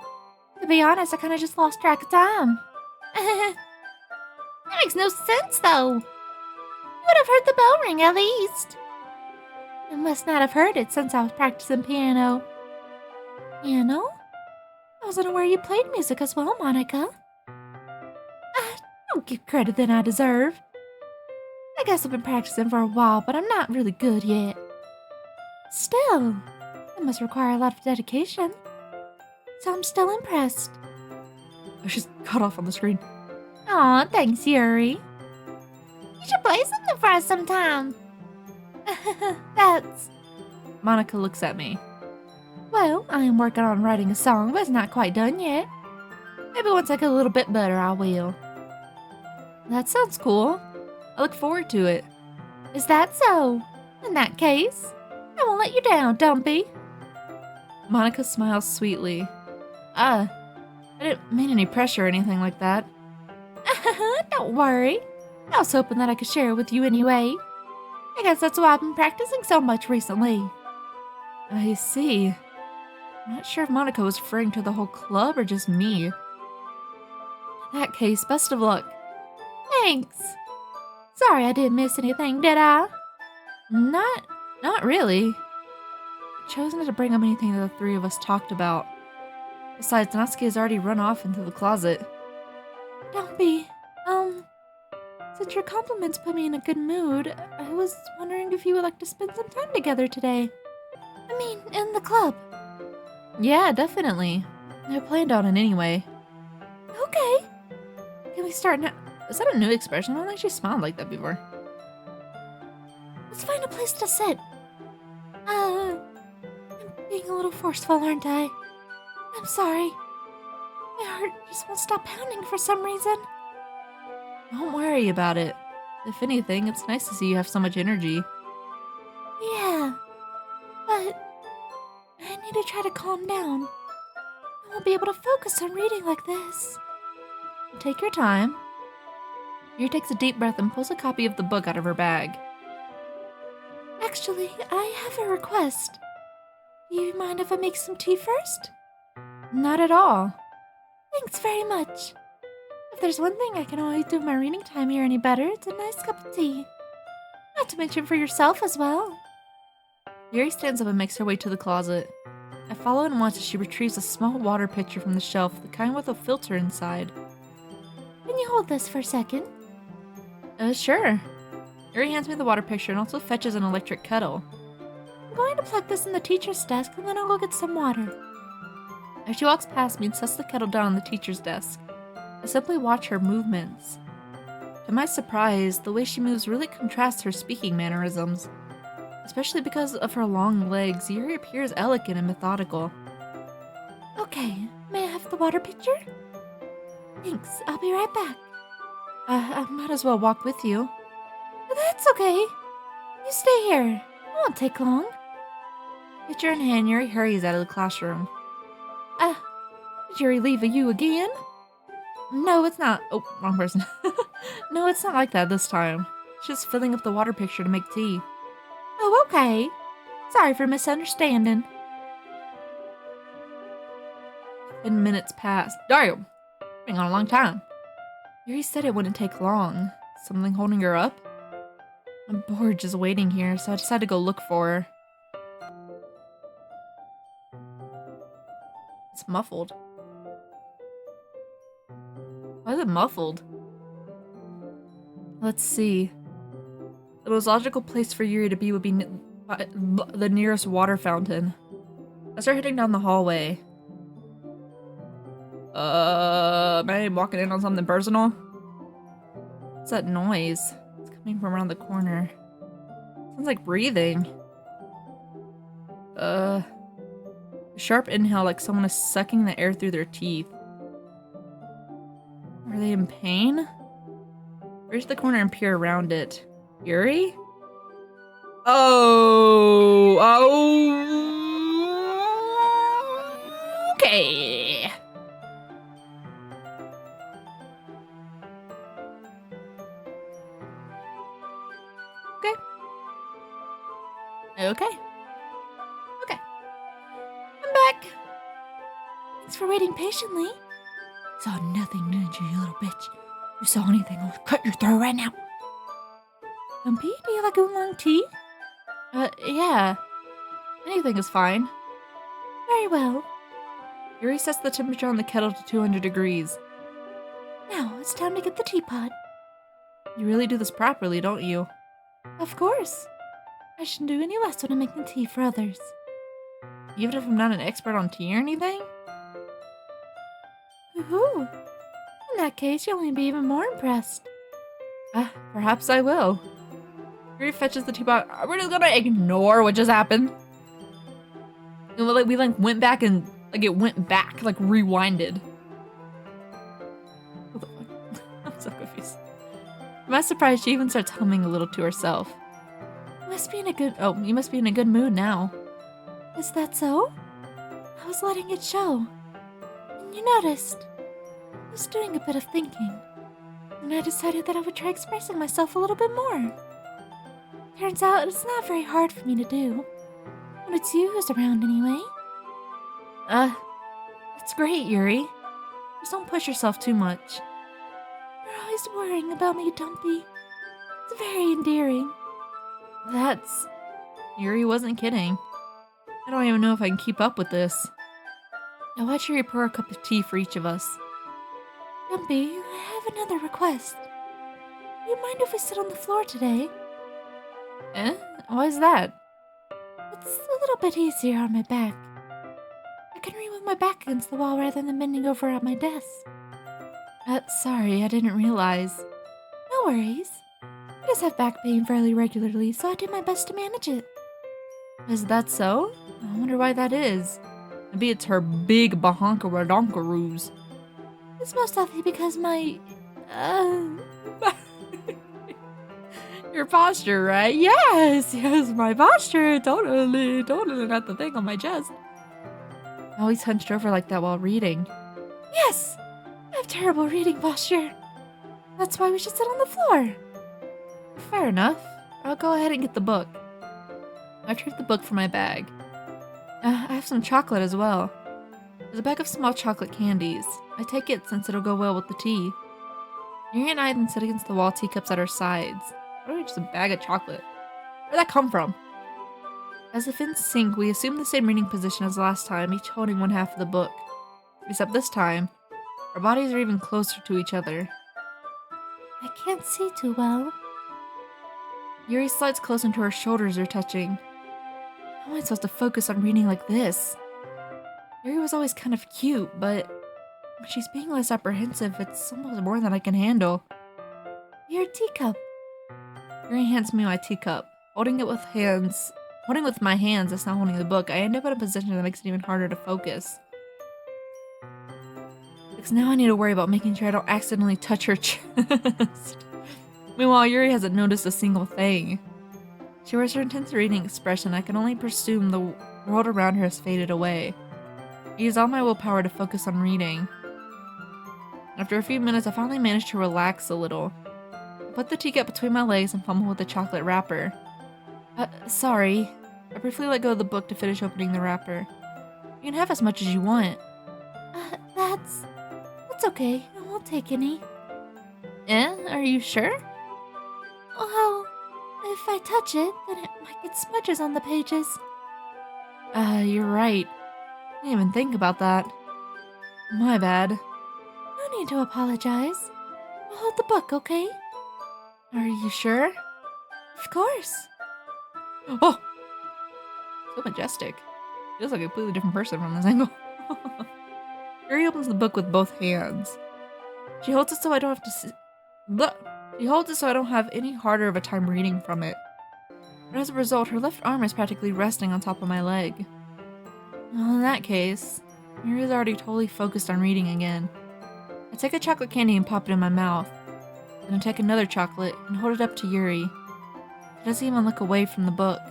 To be honest, I kind of just lost track of time. That makes no sense, though. You would have heard the bell ring at least. I must not have heard it since I was practicing piano. Piano? I wasn't aware you played music as well, Monica. Don't give credit that I deserve. I guess I've been practicing for a while, but I'm not really good yet. Still, it must require a lot of dedication. So I'm still impressed. I just cut off on the screen. Aw, thanks, Yuri. You should play something for us sometime. That's... Monica looks at me. Well, I am working on writing a song, but it's not quite done yet. Maybe once I get a little bit better, I will. That sounds cool. I look forward to it. Is that so? In that case, I won't let you down, Dumpy. Monica smiles sweetly. I didn't mean any pressure or anything like that. Don't worry. I was hoping that I could share it with you anyway. I guess that's why I've been practicing so much recently. I see. I'm not sure if Monica was referring to the whole club or just me. In that case, best of luck. Thanks. Sorry I didn't miss anything, did I? Not really. I chose not to bring up anything that the three of us talked about. Besides, Natsuki has already run off into the closet. Dumpy, since your compliments put me in a good mood, I was wondering if you would like to spend some time together today. I mean, in the club. Yeah, definitely. I planned on it anyway. Okay. Can we start now? Is that a new expression? I don't think she smiled like that before. Let's find a place to sit. I'm being a little forceful, aren't I? I'm sorry. My heart just won't stop pounding for some reason. Don't worry about it. If anything, it's nice to see you have so much energy. Yeah, but I need to try to calm down. I won't be able to focus on reading like this. take your time. Yuri takes a deep breath and pulls a copy of the book out of her bag. Actually, I have a request. Do you mind if I make some tea first? Not at all. Thanks very much. If there's one thing I can always do in my reading time here any better, it's a nice cup of tea. Not to mention for yourself as well. Yuri stands up and makes her way to the closet. I follow and watch as she retrieves a small water pitcher from the shelf, the kind with a filter inside. Can you hold this for a second? Sure. Yuri hands me the water pitcher and also fetches an electric kettle. I'm going to plug this in the teacher's desk and then I'll go get some water. As she walks past me and sets the kettle down on the teacher's desk, I simply watch her movements. To my surprise, the way she moves really contrasts her speaking mannerisms. Especially because of her long legs, Yuri appears elegant and methodical. Okay, may I have the water pitcher? Thanks, I'll be right back. I might as well walk with you. That's okay. You stay here. It won't take long. Pitcher in hand, Yuri hurries out of the classroom. Did Yuri leave you again? No, it's not. Oh, wrong person. No, it's not like that this time. She's just filling up the water pitcher to make tea. Oh, okay. Sorry for misunderstanding. 10 minutes passed. Damn! Been on a long time. Yuri said it wouldn't take long. Something holding her up? I'm bored just waiting here, so I decided to go look for her. It's muffled. Why is it muffled? Let's see. The most logical place for Yuri to be would be the nearest water fountain. I start heading down the hallway. Am I walking in on something personal? What's that noise? It's coming from around the corner. Sounds like breathing. A sharp inhale like someone is sucking the air through their teeth. Are they in pain? Reach the corner and peer around it. Yuri? Oh, okay. Okay. I'm back. Thanks for waiting patiently. Saw nothing, didn't you, you little bitch? You saw anything, I'll cut your throat right now. Dumpy, do you like oolong tea? Yeah. Anything is fine. Very well. Yuri sets the temperature on the kettle to 200 degrees. Now, it's time to get the teapot. You really do this properly, don't you? Of course. I shouldn't do any less when I'm making tea for others. Even if I'm not an expert on tea or anything? Woohoo! In that case, you'll only be even more impressed. Perhaps I will. Yuri fetches the teapot. We're just gonna ignore what just happened. And we went back and it went back, rewinded. What the fuck? I'm so confused. To my surprise, she even starts humming a little to herself. You must be in a good mood now. Is that so? I was letting it show. And you noticed. I was doing a bit of thinking. And I decided that I would try expressing myself a little bit more. Turns out it's not very hard for me to do. When it's you who's around anyway. That's great, Yuri. Just don't push yourself too much. You're always worrying about me, Dumpy. It's very endearing. Yuri wasn't kidding. I don't even know if I can keep up with this. Now watch Yuri pour a cup of tea for each of us. Dumpy, I have another request. Do you mind if we sit on the floor today? Why is that? It's a little bit easier on my back. I can read with my back against the wall rather than bending over at my desk. Sorry, I didn't realize. No worries. I just have back pain fairly regularly, so I do my best to manage it. Is that so? I wonder why that is. Maybe it's her big bahonkaradonkaroos. It's most likely because my, Your posture, right? Yes, my posture. Totally not the thing on my chest. I always hunched over like that while reading. Yes! I have terrible reading posture. That's why we should sit on the floor. Fair enough. I'll go ahead and get the book. I retrieve the book from my bag. I have some chocolate as well. There's a bag of small chocolate candies. I take it since it'll go well with the tea. Yuri and I then sit against the wall, teacups at our sides. What are we, just a bag of chocolate? Where'd that come from? As if in sync, we assume the same reading position as last time, each holding one half of the book. Except this time, our bodies are even closer to each other. I can't see too well. Yuri slides close until her shoulders are touching. How am I supposed to focus on reading like this? Yuri was always kind of cute, but when she's being less apprehensive, it's almost more than I can handle. Your teacup. Yuri hands me my teacup. Holding with my hands, that's not holding the book, I end up in a position that makes it even harder to focus. Because now I need to worry about making sure I don't accidentally touch her chest. Meanwhile, Yuri hasn't noticed a single thing. She wears her intense reading expression. I can only presume the world around her has faded away. I use all my willpower to focus on reading. After a few minutes, I finally managed to relax a little. I put the teacup between my legs and fumble with the chocolate wrapper. Sorry. I briefly let go of the book to finish opening the wrapper. You can have as much as you want. That's okay. I won't take any. Are you sure? Well, if I touch it, then it might get smudges on the pages. You're right. I didn't even think about that. My bad. No need to apologize. I'll hold the book, okay? Are you sure? Of course. Oh! So majestic. Feels like a completely different person from this angle. Yuri opens the book with both hands. She holds it so I don't have to She holds it so I don't have any harder of a time reading from it. But as a result, her left arm is practically resting on top of my leg. Well, in that case, Yuri's already totally focused on reading again. I take a chocolate candy and pop it in my mouth. Then I take another chocolate and hold it up to Yuri. She doesn't even look away from the book.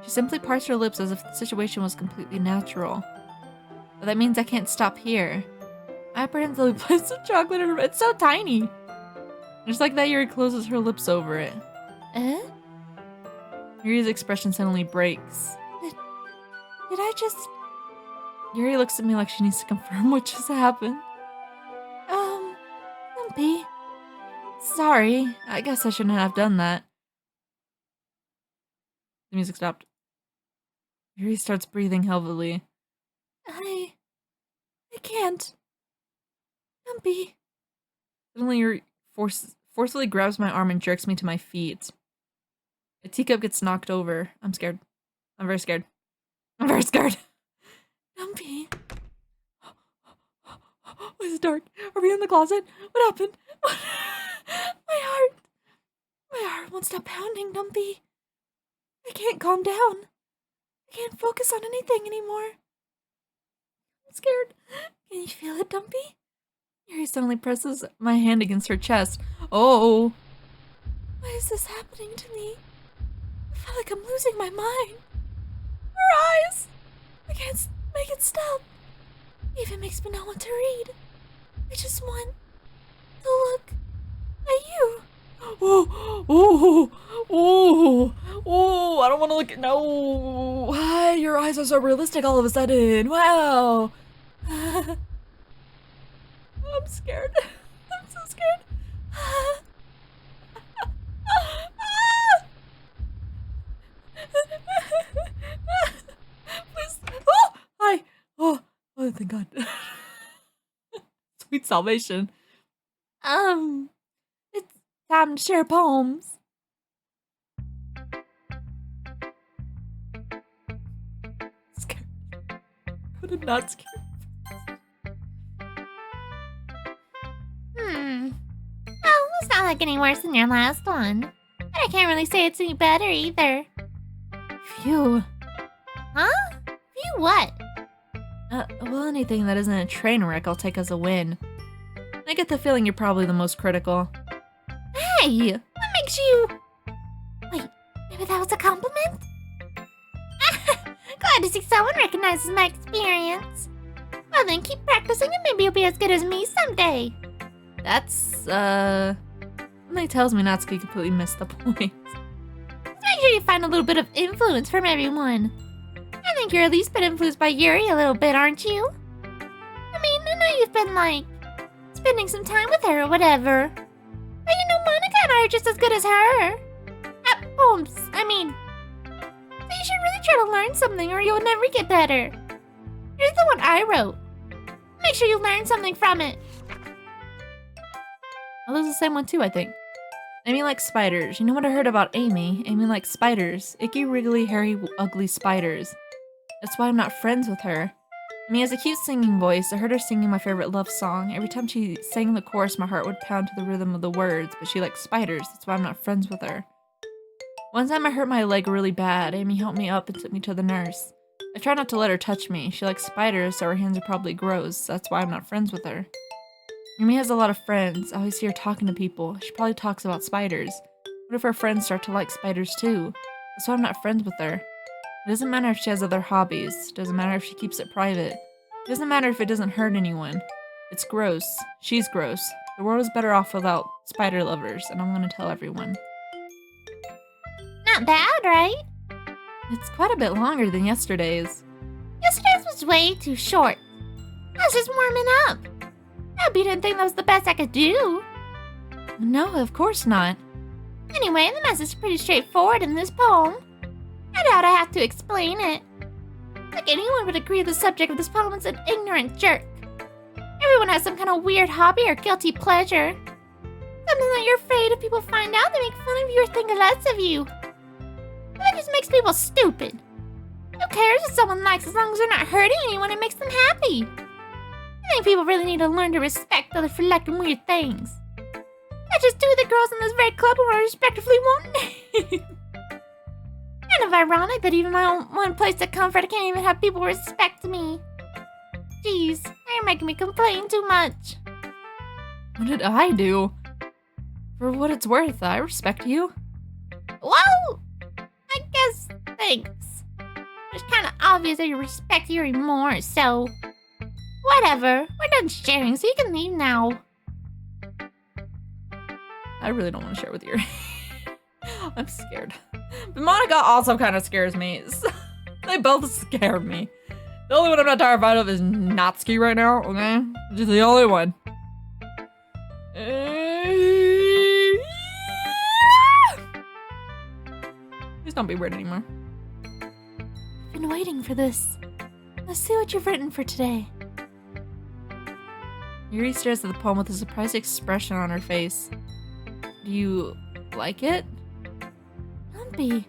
She simply parts her lips as if the situation was completely natural. But that means I can't stop here. I apprehensively place the chocolate in her mouth. It's so tiny! Just like that, Yuri closes her lips over it. Yuri's expression suddenly breaks. Did I just... Yuri looks at me like she needs to confirm what just happened. Lumpy. Sorry, I guess I shouldn't have done that. The music stopped. Yuri starts breathing heavily. I can't. Lumpy. Suddenly, Yuri forcefully grabs my arm and jerks me to my feet. A teacup gets knocked over. I'm scared. I'm very scared. I'm very scared. Lumpy. Why is it dark? Are we in the closet? What happened? My heart won't stop pounding, Dumpy. I can't calm down. I can't focus on anything anymore. I'm scared. Can you feel it, Dumpy? Yuri suddenly presses my hand against her chest. Oh! Why is this happening to me? I feel like I'm losing my mind. Her eyes! I can't make it stop. It even makes me not want to read. I just want to look at you. Oh, I don't want to look at, no. Hi, your eyes are so realistic all of a sudden. Wow. I'm scared. I'm so scared. Please. Oh, hi. Oh, thank God. Sweet salvation. It's time to share poems. Scared. I did not scare. Well, it's not like any worse than your last one. But I can't really say it's any better either. Phew. Huh? Phew what? Well, anything that isn't a train wreck I'll take as a win. I get the feeling you're probably the most critical. Hey! What makes you... Wait, maybe that was a compliment? Glad to see someone recognizes my experience. Well then, keep practicing and maybe you'll be as good as me someday. That's, something tells me Natsuki completely missed the point. Make sure you find a little bit of influence from everyone. I think you're at least been influenced by Yuri a little bit, aren't you? I mean, I know you've been, like, spending some time with her or whatever. But you know, Monica and I are just as good as her. At poems, I mean. So you should really try to learn something or you'll never get better. Here's the one I wrote. Make sure you learn something from it. Oh, there's the same one too, I think. Amy likes spiders. You know what I heard about Amy? Amy likes spiders. Icky, wriggly, hairy, ugly spiders. That's why I'm not friends with her. Amy has a cute singing voice. I heard her singing my favorite love song. Every time she sang the chorus, my heart would pound to the rhythm of the words, but she likes spiders. That's why I'm not friends with her. One time I hurt my leg really bad. Amy helped me up and took me to the nurse. I try not to let her touch me. She likes spiders, so her hands are probably gross. That's why I'm not friends with her. Amy has a lot of friends. I always see her talking to people. She probably talks about spiders. What if her friends start to like spiders too? That's why I'm not friends with her. It doesn't matter if she has other hobbies. It doesn't matter if she keeps it private. It doesn't matter if it doesn't hurt anyone. It's gross. She's gross. The world is better off without spider lovers, and I'm gonna tell everyone. Not bad, right? It's quite a bit longer than yesterday's. Yesterday's was way too short. I was just warming up. I hope you didn't think that was the best I could do. No, of course not. Anyway, the message is pretty straightforward in this poem. I doubt I have to explain it. Like anyone would agree, the subject of this poem is an ignorant jerk. Everyone has some kind of weird hobby or guilty pleasure. Something that you're afraid if people find out, they make fun of you or think less of you. That just makes people stupid. Who cares what someone likes as long as they're not hurting anyone and makes them happy? I think people really need to learn to respect others for liking weird things. That's just two of the girls in this very club who I respectively won't name. Kind of ironic that even my own one place of comfort I can't even have people respect me. Jeez, now you're making me complain too much. What did I do? For what it's worth, I respect you. Well, I guess thanks. It's kind of obvious that you respect Yuri more, so... Whatever, we're done sharing, so you can leave now. I really don't want to share with you. I'm scared. But Monica also kind of scares me. So they both scare me. The only one I'm not terrified of is Natsuki right now, okay? Just the only one. Please don't be weird anymore. I've been waiting for this. Let's see what you've written for today. Yuri stares at the poem with a surprised expression on her face. Do you like it? Lumpy.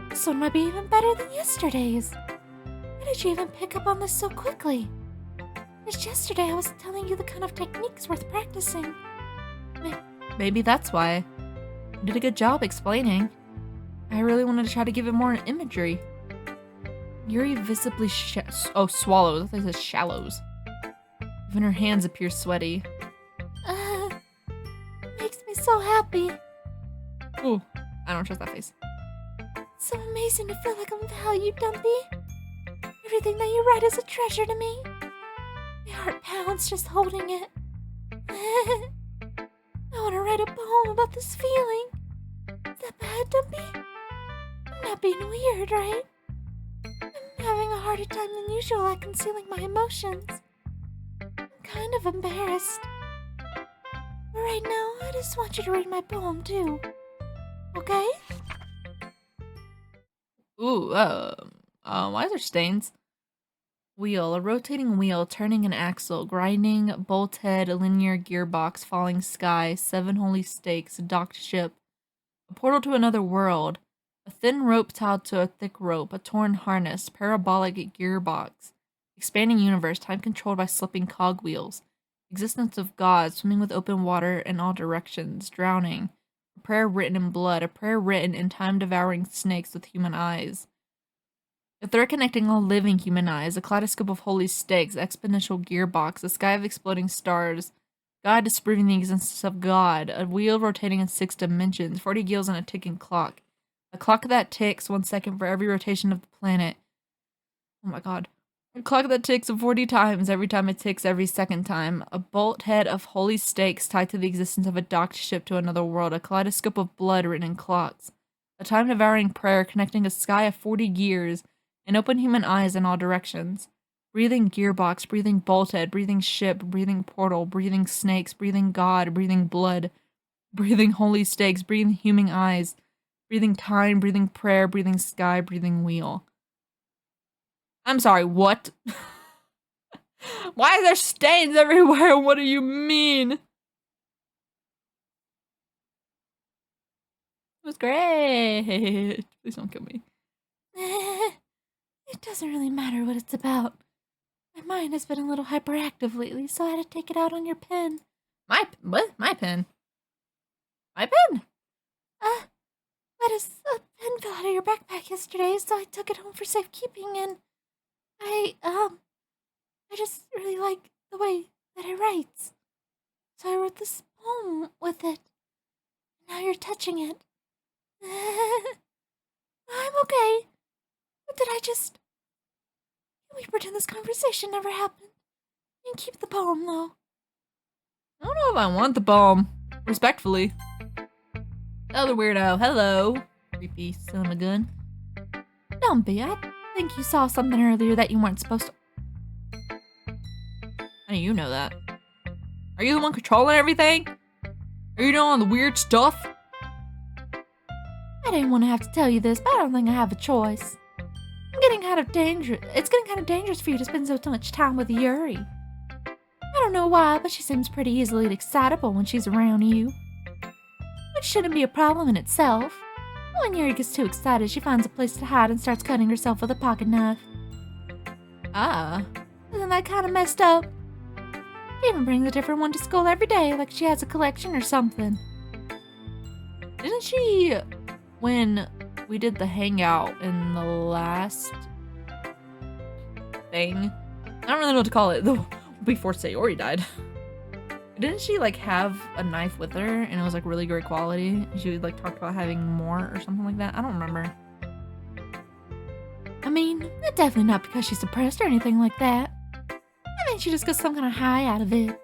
This one might be even better than yesterday's. Why did you even pick up on this so quickly? Just yesterday I was telling you the kind of techniques worth practicing. Maybe that's why. You did a good job explaining. I really wanted to try to give it more imagery. Yuri visibly swallows. I think it says shallows. Even her hands appear sweaty. It makes me so happy. Ooh, I don't trust that face. It's so amazing to feel like I'm valued, Dumpy. Everything that you write is a treasure to me. My heart pounds just holding it. I want to write a poem about this feeling. Is that bad, Dumpy? I'm not being weird, right? I'm having a harder time than usual at concealing my emotions. I'm kind of embarrassed. But right now, I just want you to read my poem too. Okay? Ooh, why is there stains? Wheel, a rotating wheel, turning an axle, grinding, bolt head, linear gearbox, falling sky, 7 holy stakes, docked ship, a portal to another world, a thin rope tied to a thick rope, a torn harness, parabolic gearbox, expanding universe, time controlled by slipping cogwheels, existence of God, swimming with open water in all directions, drowning, a prayer written in blood, a prayer written in time-devouring snakes with human eyes. A thread connecting all living human eyes, a kaleidoscope of holy stakes, exponential gearbox, a sky of exploding stars, God disproving the existence of God, a wheel rotating in 6 dimensions, 40 gears on a ticking clock, a clock that ticks 1 second for every rotation of the planet. Oh my god. A clock that ticks 40 times every time it ticks every second time. A bolt head of holy stakes tied to the existence of a docked ship to another world. A kaleidoscope of blood written in clocks. A time-devouring prayer connecting a sky of 40 gears and open human eyes in all directions. Breathing gearbox, breathing bolt head, breathing ship, breathing portal, breathing snakes, breathing god, breathing blood, breathing holy stakes, breathing human eyes, breathing time, breathing prayer, breathing sky, breathing wheel. I'm sorry, what? Why are there stains everywhere? What do you mean? It was great. Please don't kill me. It doesn't really matter what it's about. My mind has been a little hyperactive lately, so I had to take it out on your pen. What? My pen? My pen? A pen fell out of your backpack yesterday, so I took it home for safekeeping, and I just really like the way that it writes. So I wrote this poem with it. Now you're touching it. I'm okay. But did I just... Can we pretend this conversation never happened? And keep the poem, though. I don't know if I want the poem. Respectfully. Other weirdo. Hello. Creepy son of a gun. Don't be. I think you saw something earlier that you weren't supposed to... How do you know that? Are you the one controlling everything? Are you doing all the weird stuff? I didn't want to have to tell you this, but I don't think I have a choice. It's getting kind of dangerous for you to spend so much time with Yuri. I don't know why, but she seems pretty easily excitable when she's around you. Which shouldn't be a problem in itself. But when Yuri gets too excited, she finds a place to hide and starts cutting herself with a pocket knife. Ah. Isn't that kind of messed up? She even brings a different one to school every day, like she has a collection or something. Didn't she, when we did the hangout in the last thing, I don't really know what to call it, before Sayori died. Didn't she like have a knife with her and it was like really great quality? She like talked about having more or something like that? I don't remember. I mean, it's definitely not because she's suppressed or anything like that. I think she just got some kind of high out of it.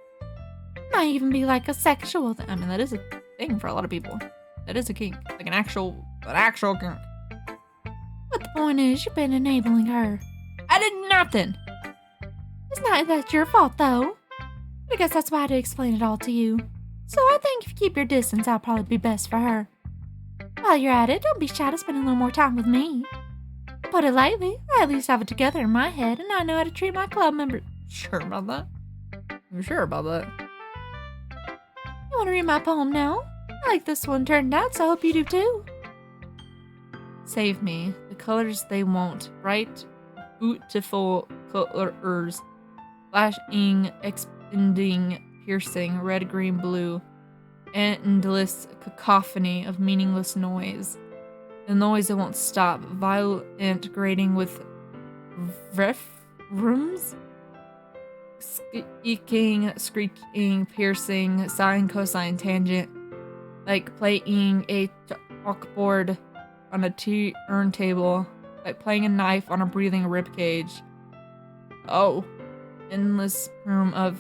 Might even be like a sexual thing. I mean, that is a thing for a lot of people. That is a kink. Like an actual kink. But the point is, you've been enabling her. I did nothing! It's not that's your fault, though. I guess that's why I had to explain it all to you. So I think if you keep your distance, that'll probably be best for her. While you're at it, don't be shy to spend a little more time with me. To put it lightly, I at least have it together in my head, and I know how to treat my club members. Sure about that? I'm sure about that. You want to read my poem now? I like this one turned out, so I hope you do too. Save me. The colors they won't. Bright, beautiful colors. Flashing, expanding, piercing, red, green, blue. Endless cacophony of meaningless noise. The noise that won't stop. Violent grating with rooms. Squeaking, screeching, piercing, sine, cosine, tangent. Like playing a chalkboard on a turntable. Like playing a knife on a breathing ribcage. Oh. Endless room of...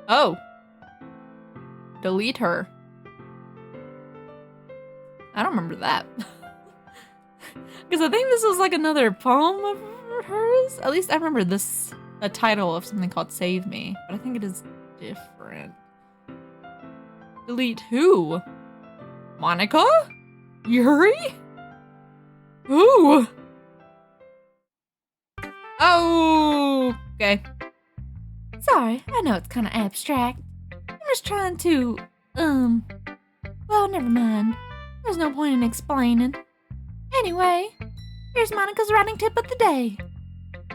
Oh. Delete her. I don't remember that. Because I think this was like another poem of hers. At least I remember this, a title of something called Save Me. But I think it is different. Delete who? Monica? Yuri? Who? Oh, okay. Sorry, I know it's kind of abstract. I'm just trying to, well, never mind. There's no point in explaining. Anyway, here's Monica's writing tip of the day.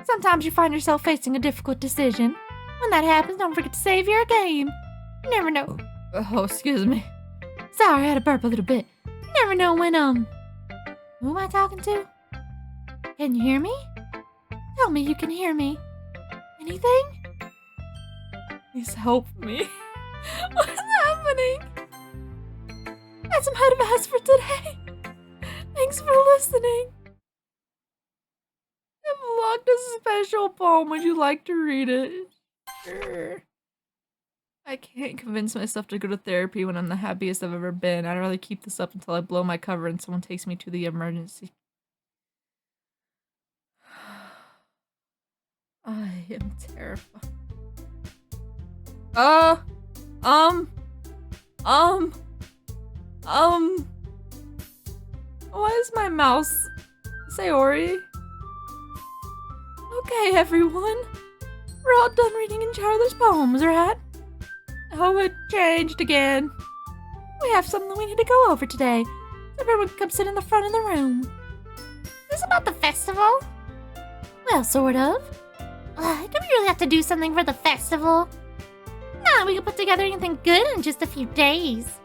Sometimes you find yourself facing a difficult decision. When that happens, don't forget to save your game. You never know. Oh, excuse me. Sorry, I had to burp a little bit. You never know when, who am I talking to? Can you hear me? Tell me you can hear me. Anything? Please help me. What's happening? That's my advice for today. Thanks for listening. unlocked a special poem. Would you like to read it? Sure. I can't convince myself to go to therapy when I'm the happiest I've ever been. I'd rather keep this up until I blow my cover and someone takes me to the emergency. I am terrified. Why is my mouse Sayori? Okay, everyone. We're all done reading each other's poems, right? Oh, it changed again. We have something we need to go over today. So everyone come sit in the front of the room. Is this about the festival? Well, sort of. Do we really have to do something for the festival? Nah, we can put together anything good in just a few days.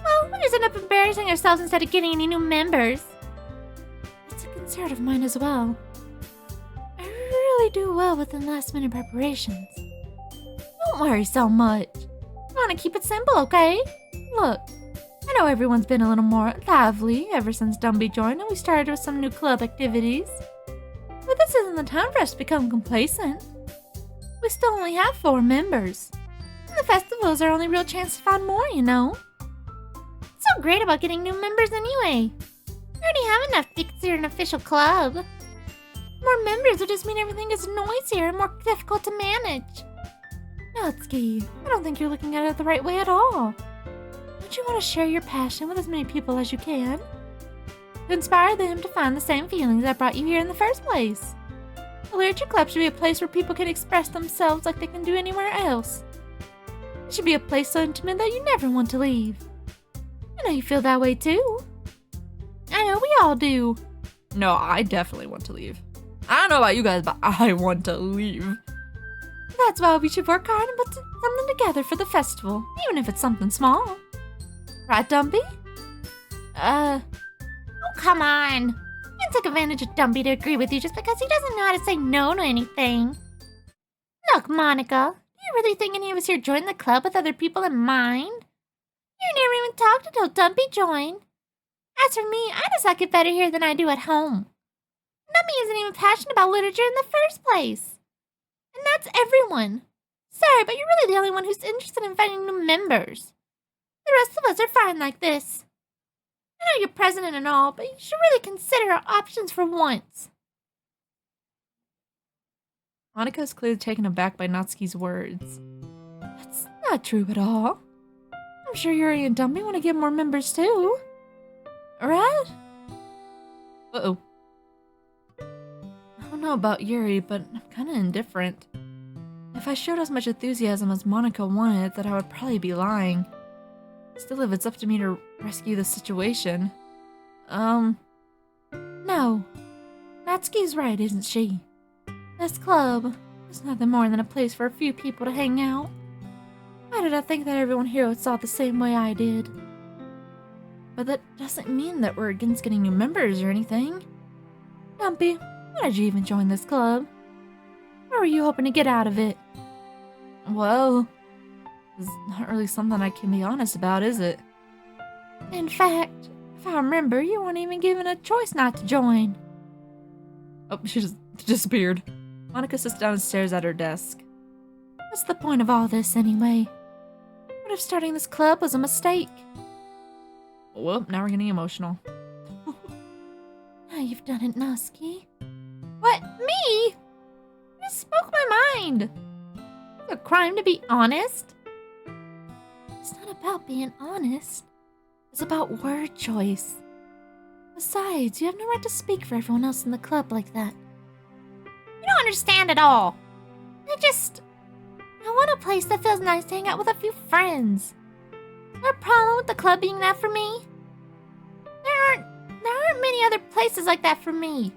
Well, we just end up embarrassing ourselves instead of getting any new members. It's a concern of mine as well. I really do well within last-minute preparations. Don't worry so much. I want to keep it simple, okay? Look, I know everyone's been a little more lively ever since Dumby joined and we started with some new club activities. But this isn't the time for us to become complacent. We still only have 4 members. And the festival is our only real chance to find more, you know? What's so great about getting new members anyway? We already have enough to be considered an official club. More members will just mean everything is noisier and more difficult to manage. Natsuki, I don't think you're looking at it the right way at all. Don't you want to share your passion with as many people as you can? To inspire them to find the same feelings that brought you here in the first place. The literature club should be a place where people can express themselves like they can do anywhere else. It should be a place so intimate that you never want to leave. I know you feel that way too. I know we all do. No, I definitely want to leave. I don't know about you guys, but I want to leave. That's why we should work hard and put something together for the festival, even if it's something small. Right, Dumpy? Oh, come on. You can take advantage of Dumpy to agree with you just because he doesn't know how to say no to anything. Look, Monica, do you really think any of us here joined the club with other people in mind? You never even talked until Dumpy joined. As for me, I just like it better here than I do at home. Dumpy isn't even passionate about literature in the first place. And that's everyone. Sorry, but you're really the only one who's interested in finding new members. The rest of us are fine like this. I know you're president and all, but you should really consider our options for once. Monica is clearly taken aback by Natsuki's words. That's not true at all. I'm sure Yuri and Dumpy want to get more members too. Right? Uh-oh. I don't know about Yuri, but I'm kind of indifferent. If I showed as much enthusiasm as Monica wanted, then I would probably be lying. Still, if it's up to me to rescue the situation. No. Natsuki's right, isn't she? This club is nothing more than a place for a few people to hang out. Why did I think that everyone here saw it the same way I did? But that doesn't mean that we're against getting new members or anything. Dumpy, why did you even join this club? What were you hoping to get out of it? Well, it's not really something I can be honest about, is it? In fact, if I remember, you weren't even given a choice not to join. Oh, she just disappeared. Monica sits down and stares at her desk. What's the point of all this, anyway? What if starting this club was a mistake? Well, now we're getting emotional. Now you've done it, Natsuki. What? Me? You just spoke my mind. It's a crime to be honest. It's not about being honest. It's about word choice. Besides, you have no right to speak for everyone else in the club like that. You don't understand at all. I want a place that feels nice to hang out with a few friends. Is there a problem with the club being that for me? There aren't many other places like that for me.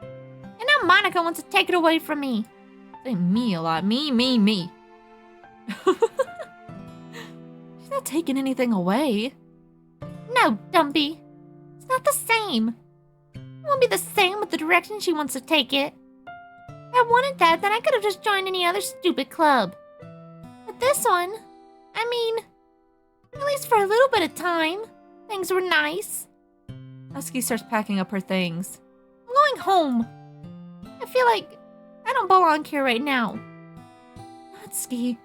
And now Monica wants to take it away from me. Say me a lot. Me. She's not taking anything away. No, Dumpy. It's not the same. It won't be the same with the direction she wants to take it. If I wanted that, then I could have just joined any other stupid club. But this one, at least for a little bit of time, things were nice. Natsuki starts packing up her things. I'm going home. feel like I don't belong here right now. Natsuki.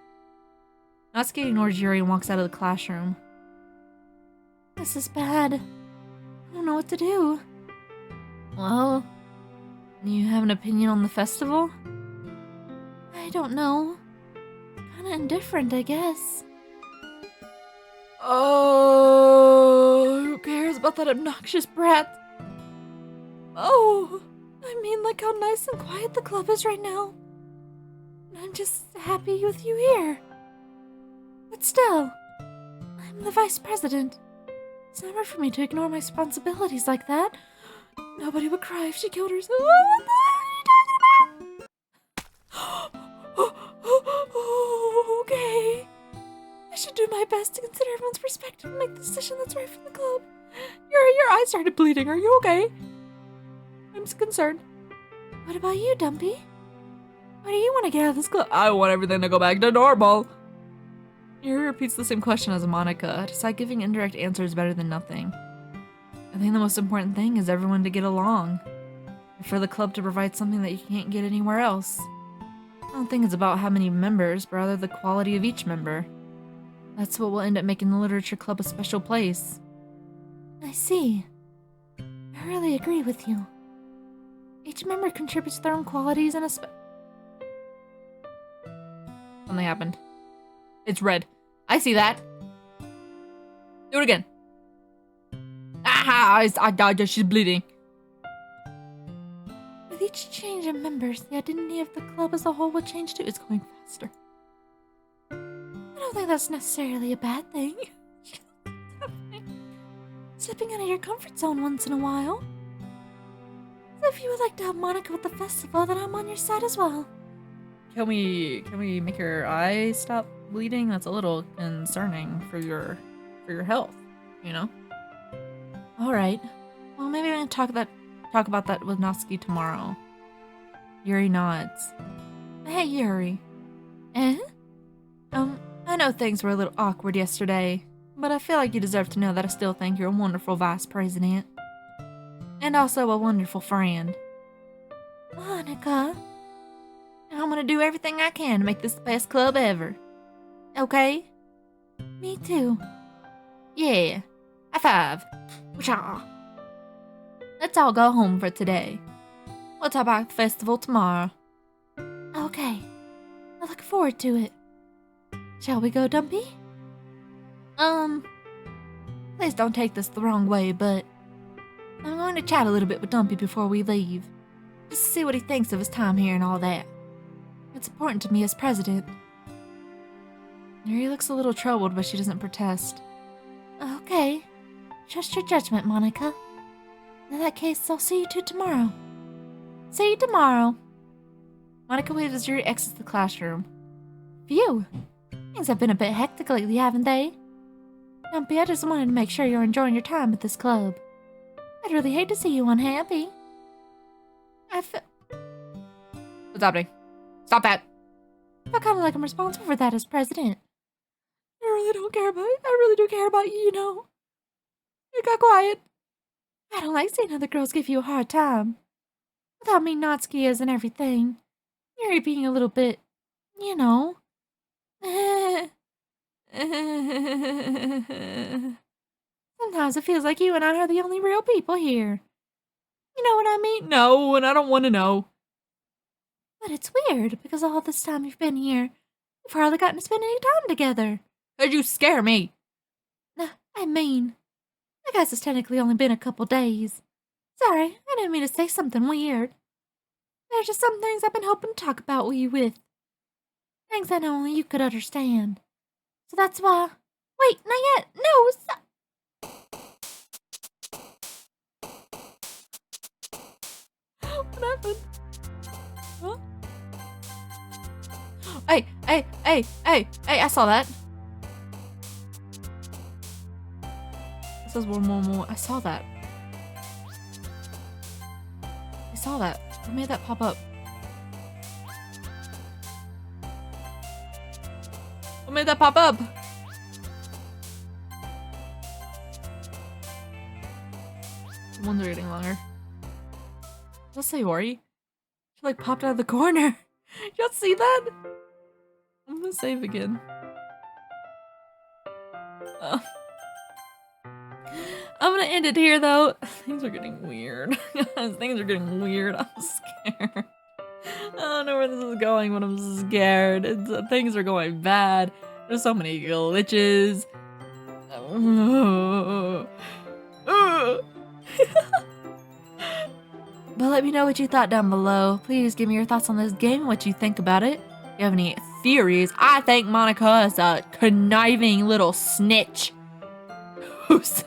Natsuki ignores Yuri and walks out of the classroom. This is bad. I don't know what to do. Well, you have an opinion on the festival? I don't know. Kinda indifferent, I guess. Oh, who cares about that obnoxious brat? Oh, I mean, like how nice and quiet the club is right now. I'm just happy with you here. But still, I'm the vice president. It's never for me to ignore my responsibilities like that. Nobody would cry if she killed herself. What the hell are you talking about? Okay. I should do my best to consider everyone's perspective and make the decision that's right for the club. Your eyes started bleeding. Are you okay? I'm concerned. What about you, Dumpy? Why do you want to get out of this club? I want everything to go back to normal. Yuri repeats the same question as Monica. I decide giving indirect answers is better than nothing. I think the most important thing is everyone to get along. And for the club to provide something that you can't get anywhere else. I don't think it's about how many members, but rather the quality of each member. That's what will end up making the literature club a special place. I see. I really agree with you. Each member contributes their own qualities and Something happened. It's red. I see that. Do it again. Aha! I died. She's bleeding. With each change in members, the identity of the club as a whole will change too. It's going faster. I don't think that's necessarily a bad thing. Stepping out of your comfort zone once in a while. So if you would like to help Monica with the festival, then I'm on your side as well. Can we make your eye stop bleeding? That's a little concerning for your health, you know? Alright. Well, maybe we can talk about that with Natsuki tomorrow. Yuri nods. Hey, Yuri. Eh? I know things were a little awkward yesterday, but I feel like you deserve to know that I still think you're a wonderful vice president. And also a wonderful friend. Monica. I'm gonna do everything I can to make this the best club ever. Okay? Me too. Yeah. High five. Wha-cha. Let's all go home for today. We'll talk about the festival tomorrow. Okay. I look forward to it. Shall we go, Dumpy? Please don't take this the wrong way, but I'm going to chat a little bit with Dumpy before we leave. Just to see what he thinks of his time here and all that. It's important to me as president. Yuri looks a little troubled, but she doesn't protest. Okay. Trust your judgment, Monica. In that case, I'll see you two tomorrow. See you tomorrow. Monica waves as Yuri exits the classroom. Phew. Things have been a bit hectic lately, haven't they? Dumpy, I just wanted to make sure you're enjoying your time at this club. I'd really hate to see you unhappy. What's happening? Stop that! I feel kind of like I'm responsible for that as president. I really don't care about it. I really do care about you, you know. You got quiet. I don't like seeing other girls give you a hard time. Without me Natsuki is and everything. Yuri being a little bit, you know. Sometimes it feels like you and I are the only real people here. You know what I mean? No, and I don't want to know. But it's weird, because all this time you've been here, we've hardly gotten to spend any time together. 'Cause you scare me. I mean, I guess it's technically only been a couple days. Sorry, I didn't mean to say something weird. There's just some things I've been hoping to talk about with you with. Things I know only you could understand. So that's why... Wait, not yet! No, stop! What happened? Huh? Hey, I saw that. It says one more. I saw that. What made that pop up? What made that pop up? The ones are getting longer. Let's say YURI. like popped out of the corner. Y'all see that? I'm gonna save again. I'm gonna end it here though. Things are getting weird. Guys, things are getting weird. I'm scared. I don't know where this is going, but I'm scared. Things are going bad. There's so many glitches. But let me know what you thought down below. Please give me your thoughts on this game and what you think about it. If you have any theories, I think Monica is a conniving little snitch who's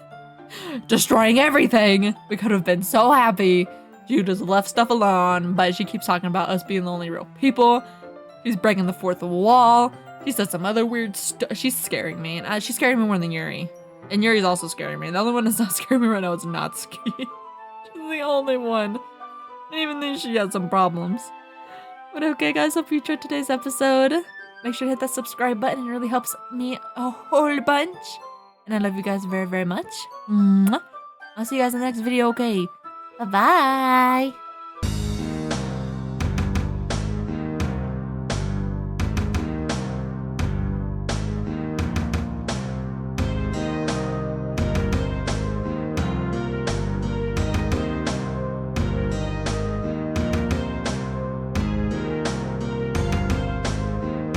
destroying everything. We could have been so happy. She just left stuff alone, but she keeps talking about us being the only real people. She's breaking the fourth wall. She said some other weird stuff. She's scaring me. And she's scaring me more than Yuri. And Yuri's also scaring me. The only one that's not scaring me right now is Natsuki. She's the only one. And even then she has some problems. But okay guys, hope you enjoyed today's episode. Make sure to hit that subscribe button. It really helps me a whole bunch. And I love you guys very, very much. Mwah. I'll see you guys in the next video, okay? Bye-bye.